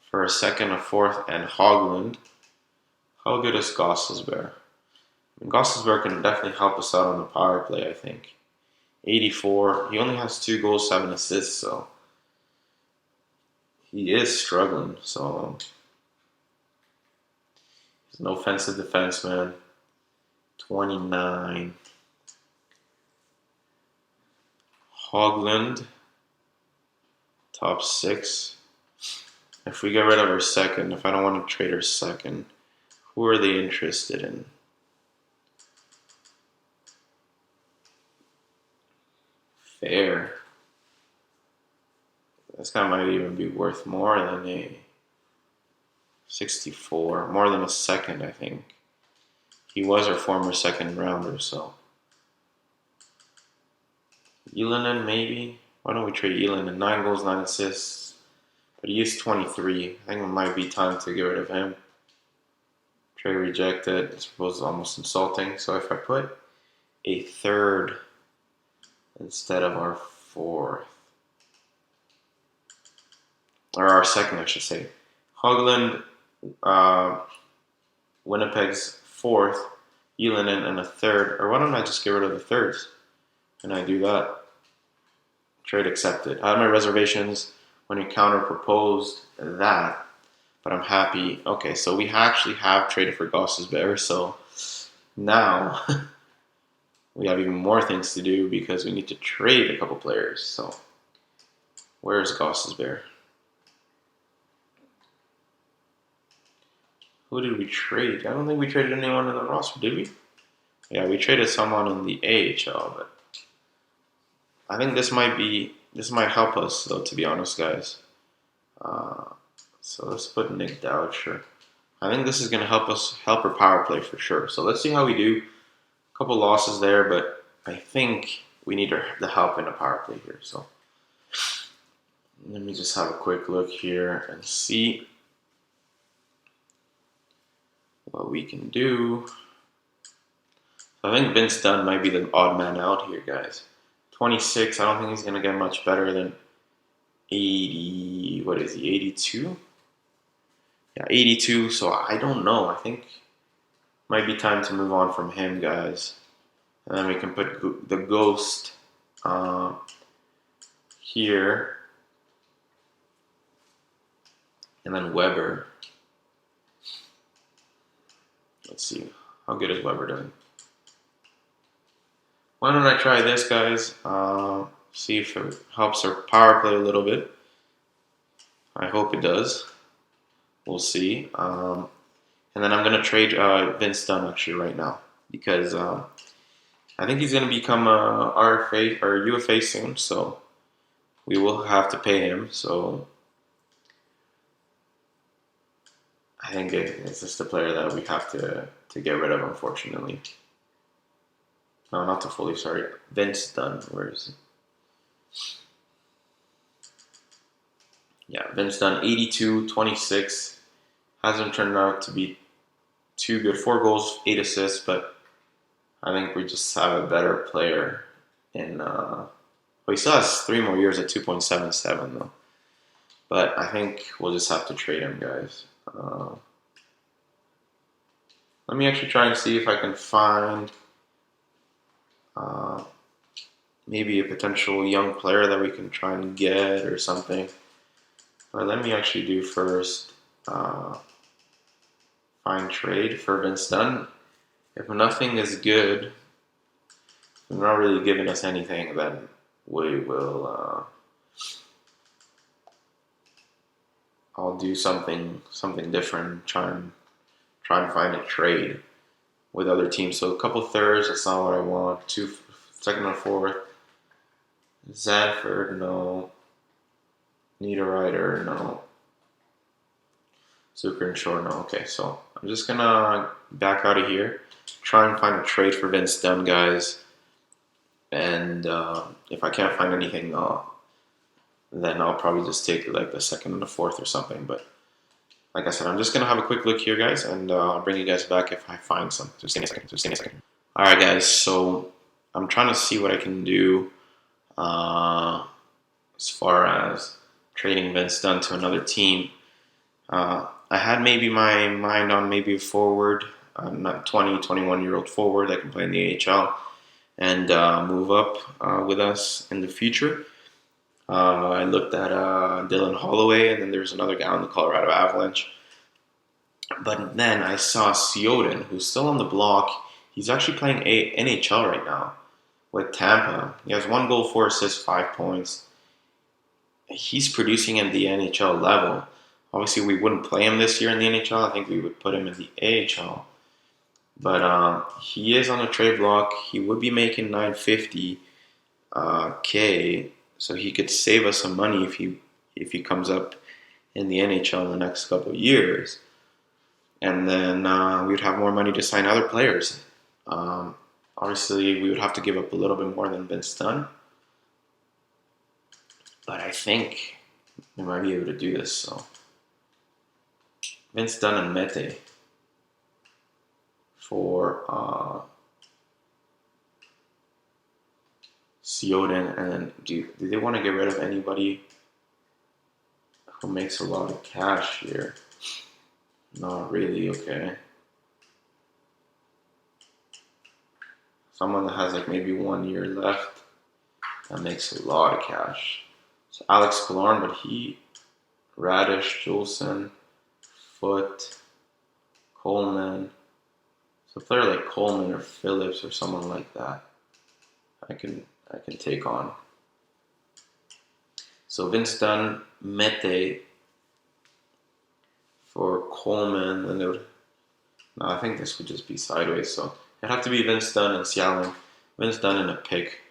for a second, a fourth, and Hogland. How good is Gossesbear? Gossesbear can definitely help us out on the power play, I think. 84. He only has 2 goals, 7 assists, so he is struggling. So he's an offensive defenseman. 29. Hogland, top 6. If we get rid of our second, if I don't want to trade our second, who are they interested in? Fair. This guy might even be worth more than a 64. More than a second, I think. He was our former second rounder, so. Ylönen, maybe? Why don't we trade Ylönen? 9 goals, 9 assists. But he is 23. I think it might be time to get rid of him. Trade rejected. I suppose it's almost insulting. So if I put a third instead of our fourth, or our second, I should say. Hogland, Winnipeg's fourth, Ylönen, and a third. Or why don't I just get rid of the thirds? And I do that. Trade accepted. I had my reservations when you counter proposed that, but I'm happy. Okay, so we actually have traded for Gossesbear, so now we have even more things to do because we need to trade a couple players. So where's Gossesbear? Who did we trade? I don't think we traded anyone in the roster, did we? Yeah, we traded someone in the AHL, but I think this might help us though, to be honest, guys. So let's put Nick Dowcher. I think this is going to help our power play for sure. So let's see how we do. A couple losses there, but I think we need the help in the power play here. So let me just have a quick look here and see what we can do. I think Vince Dunn might be the odd man out here, guys. 26, I don't think he's going to get much better than 80, what is he, 82? Yeah, 82, so I don't know. I think it might be time to move on from him, guys. And then we can put the Ghost here. And then Weber. Let's see, how good is Weber doing? Why don't I try this, guys? See if it helps our power play a little bit. I hope it does. We'll see. And then I'm going to trade Vince Dunn actually right now because I think he's going to become a RFA or UFA soon. So we will have to pay him. So I think it's just a player that we have to get rid of, unfortunately. No, not to fully, sorry. Vince Dunn, where is he? Yeah, Vince Dunn, 82, 26. Hasn't turned out to be too good. 4 goals, 8 assists, but I think we just have a better player in. Well, he still has 3 more years at 2.77 though. But I think we'll just have to trade him, guys. Let me actually try and see if I can find uh, maybe a potential young player that we can try and get or something. But let me actually do first find trade for Vince Dunn. If nothing is good, if they're not really giving us anything, then we will. I'll do something different. Try and find a trade with other teams. So a couple thirds, that's not what I want. 2 second or fourth. Zanford, no. Niederreiter, no. Zucker and Shore, no. Okay, so I'm just gonna back out of here. Try and find a trade for Vince Dunn, guys. And if I can't find anything, then I'll probably just take like the second and the fourth or something. But like I said, I'm just gonna have a quick look here, guys, and I'll bring you guys back if I find something. Just give me a second. All right, guys. So I'm trying to see what I can do as far as trading Vince Dunn to another team. I had maybe my mind on maybe a forward, not 20, 21-year-old forward that can play in the AHL and move up with us in the future. I looked at Dylan Holloway, and then there's another guy on the Colorado Avalanche. But then I saw Sioden, who's still on the block. He's actually playing NHL right now with Tampa. He has 1 goal, 4 assists, 5 points. He's producing at the NHL level. Obviously, we wouldn't play him this year in the NHL. I think we would put him in the AHL. But he is on a trade block. He would be making $950K, so he could save us some money if he comes up in the NHL in the next couple of years. And then we would have more money to sign other players. Obviously, we would have to give up a little bit more than Vince Dunn. But I think we might be able to do this. So Vince Dunn and Mete for Sioden. And then do they want to get rid of anybody who makes a lot of cash here? Not really, okay. Someone that has like maybe 1 year left that makes a lot of cash. So Alex Killorn, but Radish, Juleson, Foote, Coleman. So a player like Coleman or Phillips or someone like that, I can take on. So Vince Dunn, Mete for Coleman, and no, I think this would just be sideways. So it'd have to be Vince Dunn and Sialing. Vince Dunn and a pick,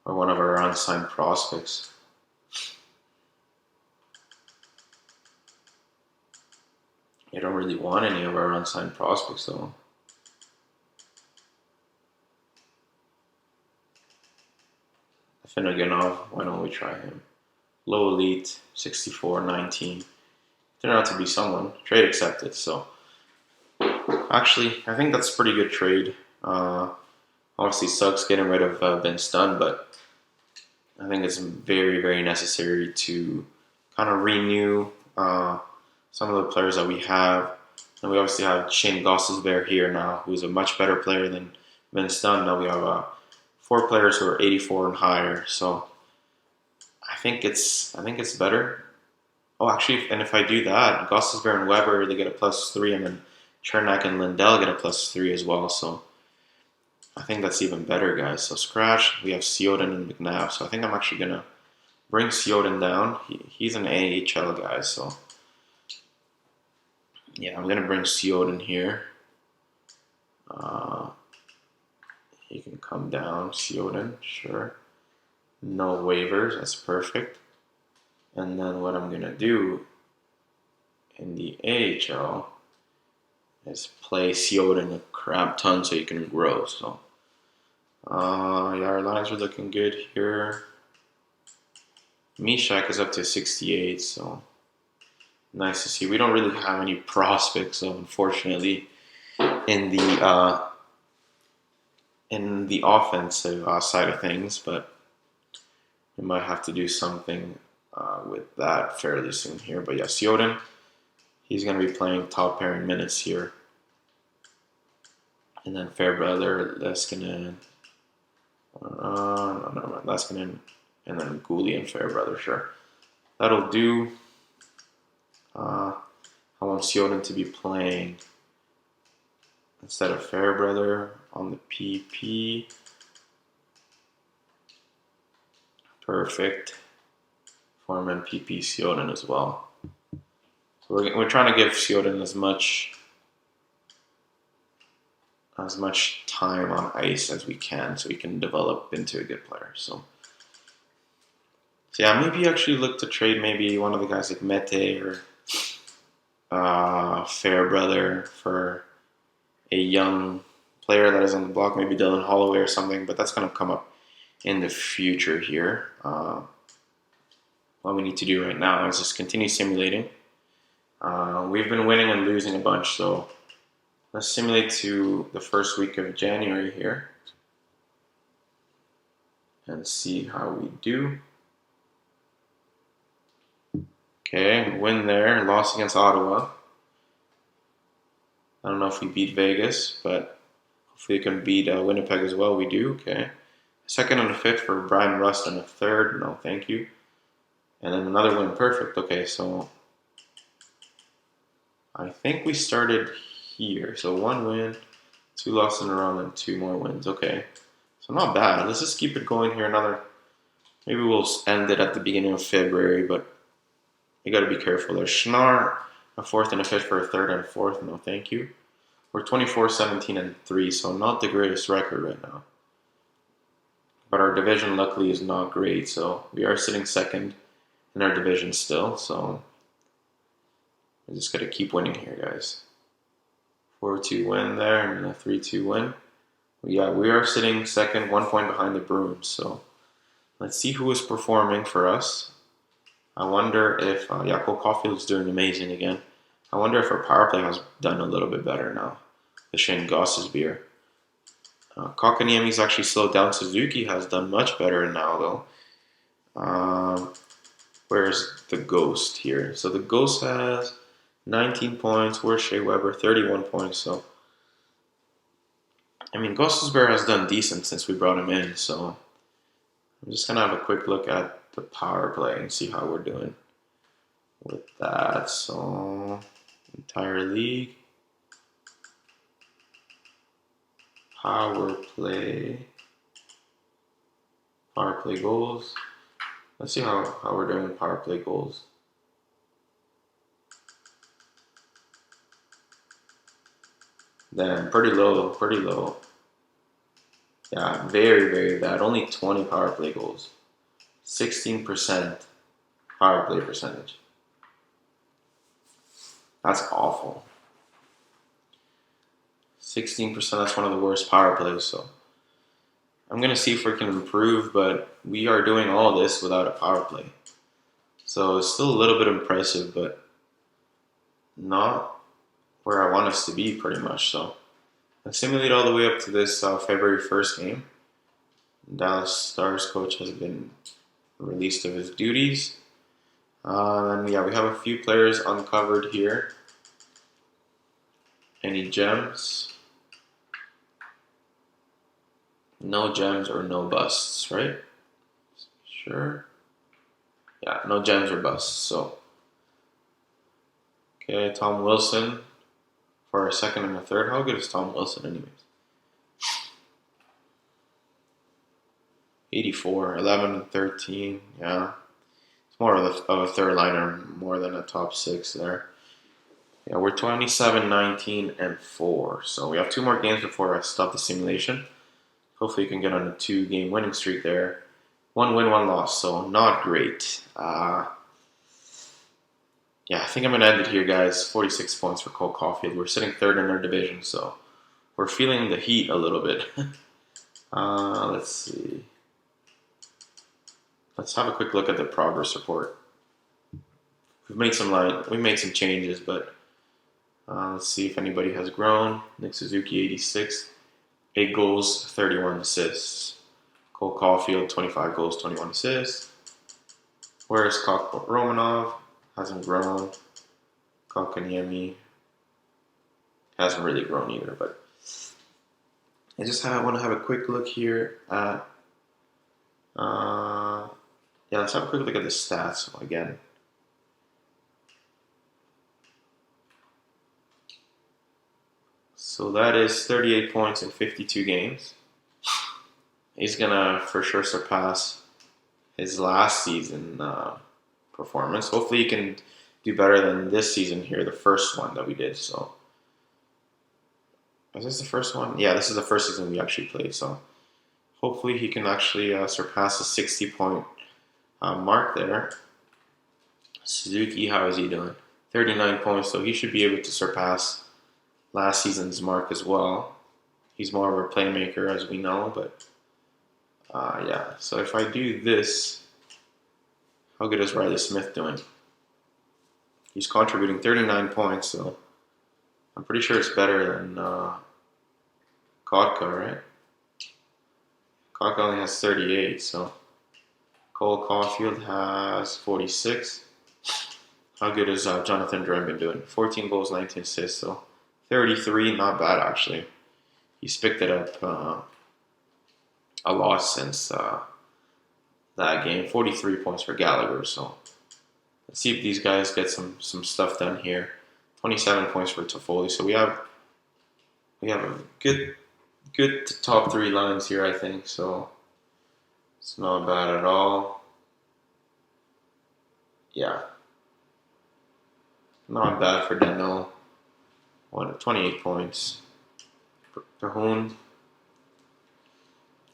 or one of our unsigned prospects. I don't really want any of our unsigned prospects though. Finneganov, why don't we try him? Low elite, 64, 19. Turned out to be someone. Trade accepted, so. Actually, I think that's a pretty good trade. Obviously sucks getting rid of Vince Dunn, but I think it's very, very necessary to kind of renew some of the players that we have. And we obviously have Shane Gostisbehere here now, who's a much better player than Vince Dunn. Now we have 4 players who are 84 and higher. So I think it's better. Oh, actually, and if I do that, Gostisbehere and Weber, they get a +3, and then Chernak and Lindell get a +3 as well. So I think that's even better, guys. So scratch, we have Sioden and McNabb. So I think I'm actually going to bring Sioden down. He's an AHL guy, so yeah, I'm going to bring Sioden here. He can come down, Sioden, sure. No waivers, that's perfect. And then what I'm going to do in the AHL is play Sioden a crap ton so you can grow. So, yeah, our lines are looking good here. Mishak is up to 68, so nice to see. We don't really have any prospects, so unfortunately, in the in the offensive side of things, but we might have to do something with that fairly soon here. But yeah, Sioden, he's going to be playing top pairing minutes here. And then Fairbrother, Leskinen, Leskinen, and then Gouli and Fairbrother, sure. That'll do. I want Sioden to be playing instead of Fairbrother on the PP. Perfect. Foreman PP Sioden as well. So we're trying to give Sioden as much time on ice as we can so he can develop into a good player. So yeah, maybe actually look to trade maybe one of the guys like Mete or Fairbrother for a young player that is on the block, maybe Dylan Holloway or something, but that's going to come up in the future here. What we need to do right now is just continue simulating. We've been winning and losing a bunch, so let's simulate to the first week of January here and see how we do. Okay, win there, loss against Ottawa. I don't know if we beat Vegas, but hopefully we can beat Winnipeg as well. We do, okay. Second and a fifth for Brian Rust and a third. No, thank you. And then another win. Perfect. Okay, so I think we started here. So 1 win, 2 losses in a row, and 2 more wins. Okay, so not bad. Let's just keep it going here. Maybe we'll end it at the beginning of February, but you got to be careful. There's Schnarr, a fourth and a fifth for a third and a fourth. No, thank you. We're 24, 17, and 3, so not the greatest record right now. But our division, luckily, is not great, so we are sitting second in our division still, so we just got to keep winning here, guys. 4-2 win there, and a 3-2 win. Yeah, we are sitting second, 1 point behind the Bruins, so let's see who is performing for us. I wonder if, Cole Caulfield's doing amazing again. I wonder if our power play has done a little bit better now. The Shane Goss's beer. Kokaniemi's actually slowed down. Suzuki has done much better now, though. Where's the Ghost here? So the Ghost has 19 points. Where's Shea Weber? 31 points. So, I mean, Goss's beer has done decent since we brought him in. So, I'm just going to have a quick look at the power play and see how we're doing with that. So, entire league. Power play goals. Let's see how we're doing with power play goals. Then pretty low. Yeah, very, very bad. Only 20 power play goals. 16% power play percentage. That's awful. 16%, that's one of the worst power plays, so I'm going to see if we can improve, but we are doing all this without a power play. So it's still a little bit impressive, but not where I want us to be pretty much. So let's simulate all the way up to this February 1st game. Dallas Stars coach has been released of his duties. And yeah, we have a few players uncovered here. Any gems? No gems or no busts, right? Sure. Yeah, no gems or busts. So, okay, Tom Wilson for a second and a third. How good is Tom Wilson, anyways? 84, 11 and 13. Yeah, it's more of a third liner, more than a top 6 there. Yeah, we're 27, 19, and 4. So we have 2 more games before I stop the simulation. Hopefully you can get on a 2-game winning streak there. 1 win, 1 loss, so not great. Yeah, I think I'm going to end it here, guys. 46 points for Cole Caulfield. We're sitting third in our division, so we're feeling the heat a little bit. Let's see. Let's have a quick look at the progress report. We made some changes, but let's see if anybody has grown. Nick Suzuki, 86. 8 goals, 31 assists. Cole Caulfield, 25 goals, 21 assists. Whereas Romanov hasn't grown. Kotkaniemi hasn't really grown either, but I want to have a quick look here at let's have a quick look at the stats again. So that is 38 points in 52 games. He's gonna for sure surpass his last season performance. Hopefully, he can do better than this season here, the first one that we did. So, is this the first one? Yeah, this is the first season we actually played. So, hopefully, he can actually surpass the 60-point mark there. Suzuki, how is he doing? 39 points, so he should be able to surpass last season's mark as well. He's more of a playmaker, as we know, but yeah. So if I do this, how good is Riley Smith doing? He's contributing 39 points, so I'm pretty sure it's better than Kotka, right? Kotka only has 38, so Cole Caulfield has 46. How good is Jonathan Drouin been doing? 14 goals, 19 assists, so 33, not bad actually. He's picked it up a lot since that game. 43 points for Gallagher, so let's see if these guys get some stuff done here. 27 points for Toffoli, so we have a good top 3 lines here, I think, so it's not bad at all. Yeah. Not bad for Dano. 28 points. Perhoon.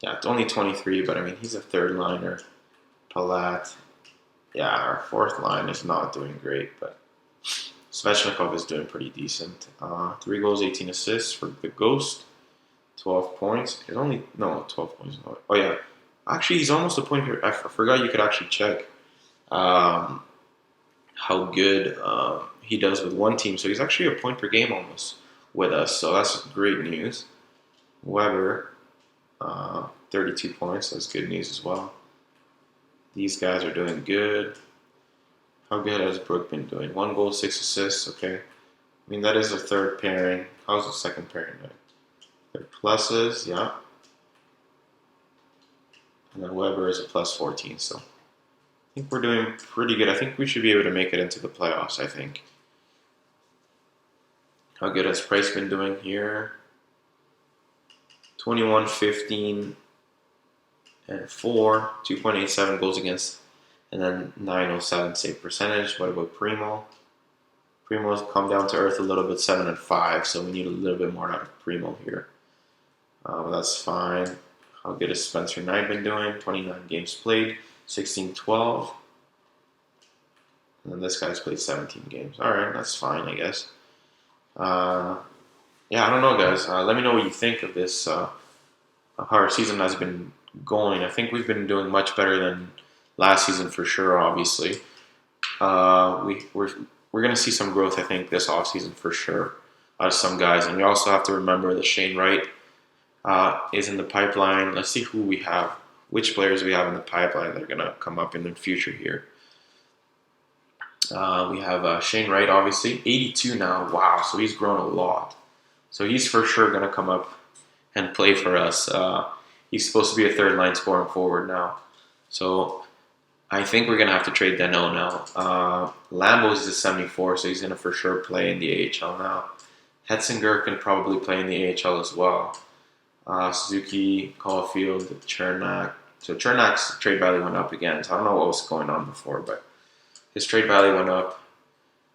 Yeah, it's only 23, but I mean, he's a third liner. Palat. Yeah, our fourth line is not doing great, but Svechnikov is doing pretty decent. 3 goals, 18 assists for the Ghost. 12 points. 12 points. Oh, yeah. Actually, he's almost a point here. I forgot you could actually check how good he does with one team. So he's actually a point per game almost with us. So that's great news. Weber, 32 points. That's good news as well. These guys are doing good. How good has Brooke been doing? 1 goal, 6 assists. Okay. I mean, that is a third pairing. How's the second pairing doing? They're pluses, yeah. And then Weber is a plus 14. So I think we're doing pretty good. I think we should be able to make it into the playoffs, I think. How good has Price been doing here? 21, 15, and 4. 2.87 goals against. And then 907 save percentage. What about Primo? Primo's come down to earth a little bit, 7 and 5. So we need a little bit more out of Primo here. That's fine. How good has Spencer Knight been doing? 29 games played, 16-12. And then this guy's played 17 games. All right, that's fine, I guess. I don't know, guys. Let me know what you think of this, how our season has been going. I think we've been doing much better than last season for sure, obviously. We're going to see some growth, I think, this offseason for sure out of some guys. And we also have to remember that Shane Wright is in the pipeline. Let's see who we have, which players we have in the pipeline that are going to come up in the future here. We have Shane Wright, obviously, 82 now. Wow, so he's grown a lot. So he's for sure going to come up and play for us. He's supposed to be a third line scoring forward now. So I think we're going to have to trade Dano now. Lambo's is 74, so he's going to for sure play in the AHL now. Hetzinger can probably play in the AHL as well. Suzuki, Caulfield, Chernak. So Chernak's trade value went up again. So I don't know what was going on before, but his trade value went up.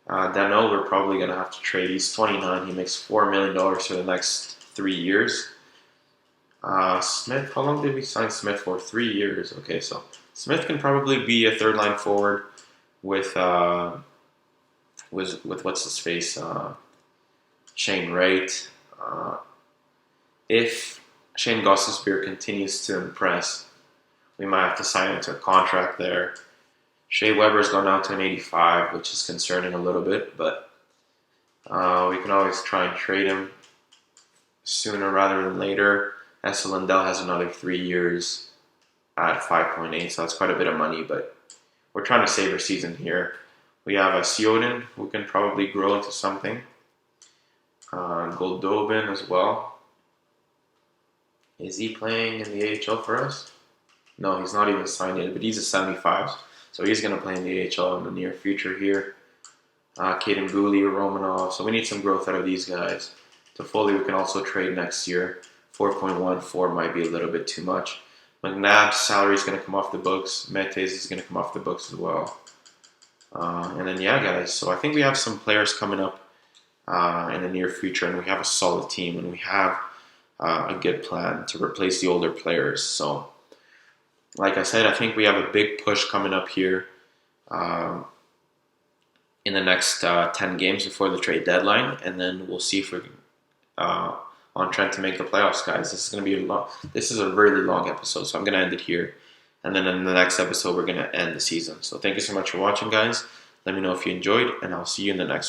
Dano, we're probably going to have to trade. He's 29. He makes $4 million for the next 3 years. Smith, how long did we sign Smith for? 3 years. Okay, so Smith can probably be a third line forward with what's his face, Shane Wright. If Shane Gostisbehere continues to impress, we might have to sign him to a contract there. Shea Weber's gone out to an 85, which is concerning a little bit, but we can always try and trade him. sooner rather than later. Essa Lindell has another 3 years at 5.8, so that's quite a bit of money, but we're trying to save our season here. We have a Sioden who can probably grow into something. Goldobin as well. Is he playing in the AHL for us? No, he's not even signed yet, but he's a 75, so he's going to play in the AHL in the near future here. Kaden Guhle, Romanov, so we need some growth out of these guys. Toffoli we can also trade next year. 4.14 might be a little bit too much. McNabb's salary is going to come off the books. Metes is going to come off the books as well. And then, yeah, guys, so I think we have some players coming up in the near future, and we have a solid team, and we have a good plan to replace the older players. So, like I said, I think we have a big push coming up here in the next 10 games before the trade deadline, and then we'll see if we're on trend to make the playoffs, guys. This is going to be this is a really long episode, so I'm going to end it here. And then in the next episode, we're going to end the season. So thank you so much for watching, guys. Let me know if you enjoyed, and I'll see you in the next one.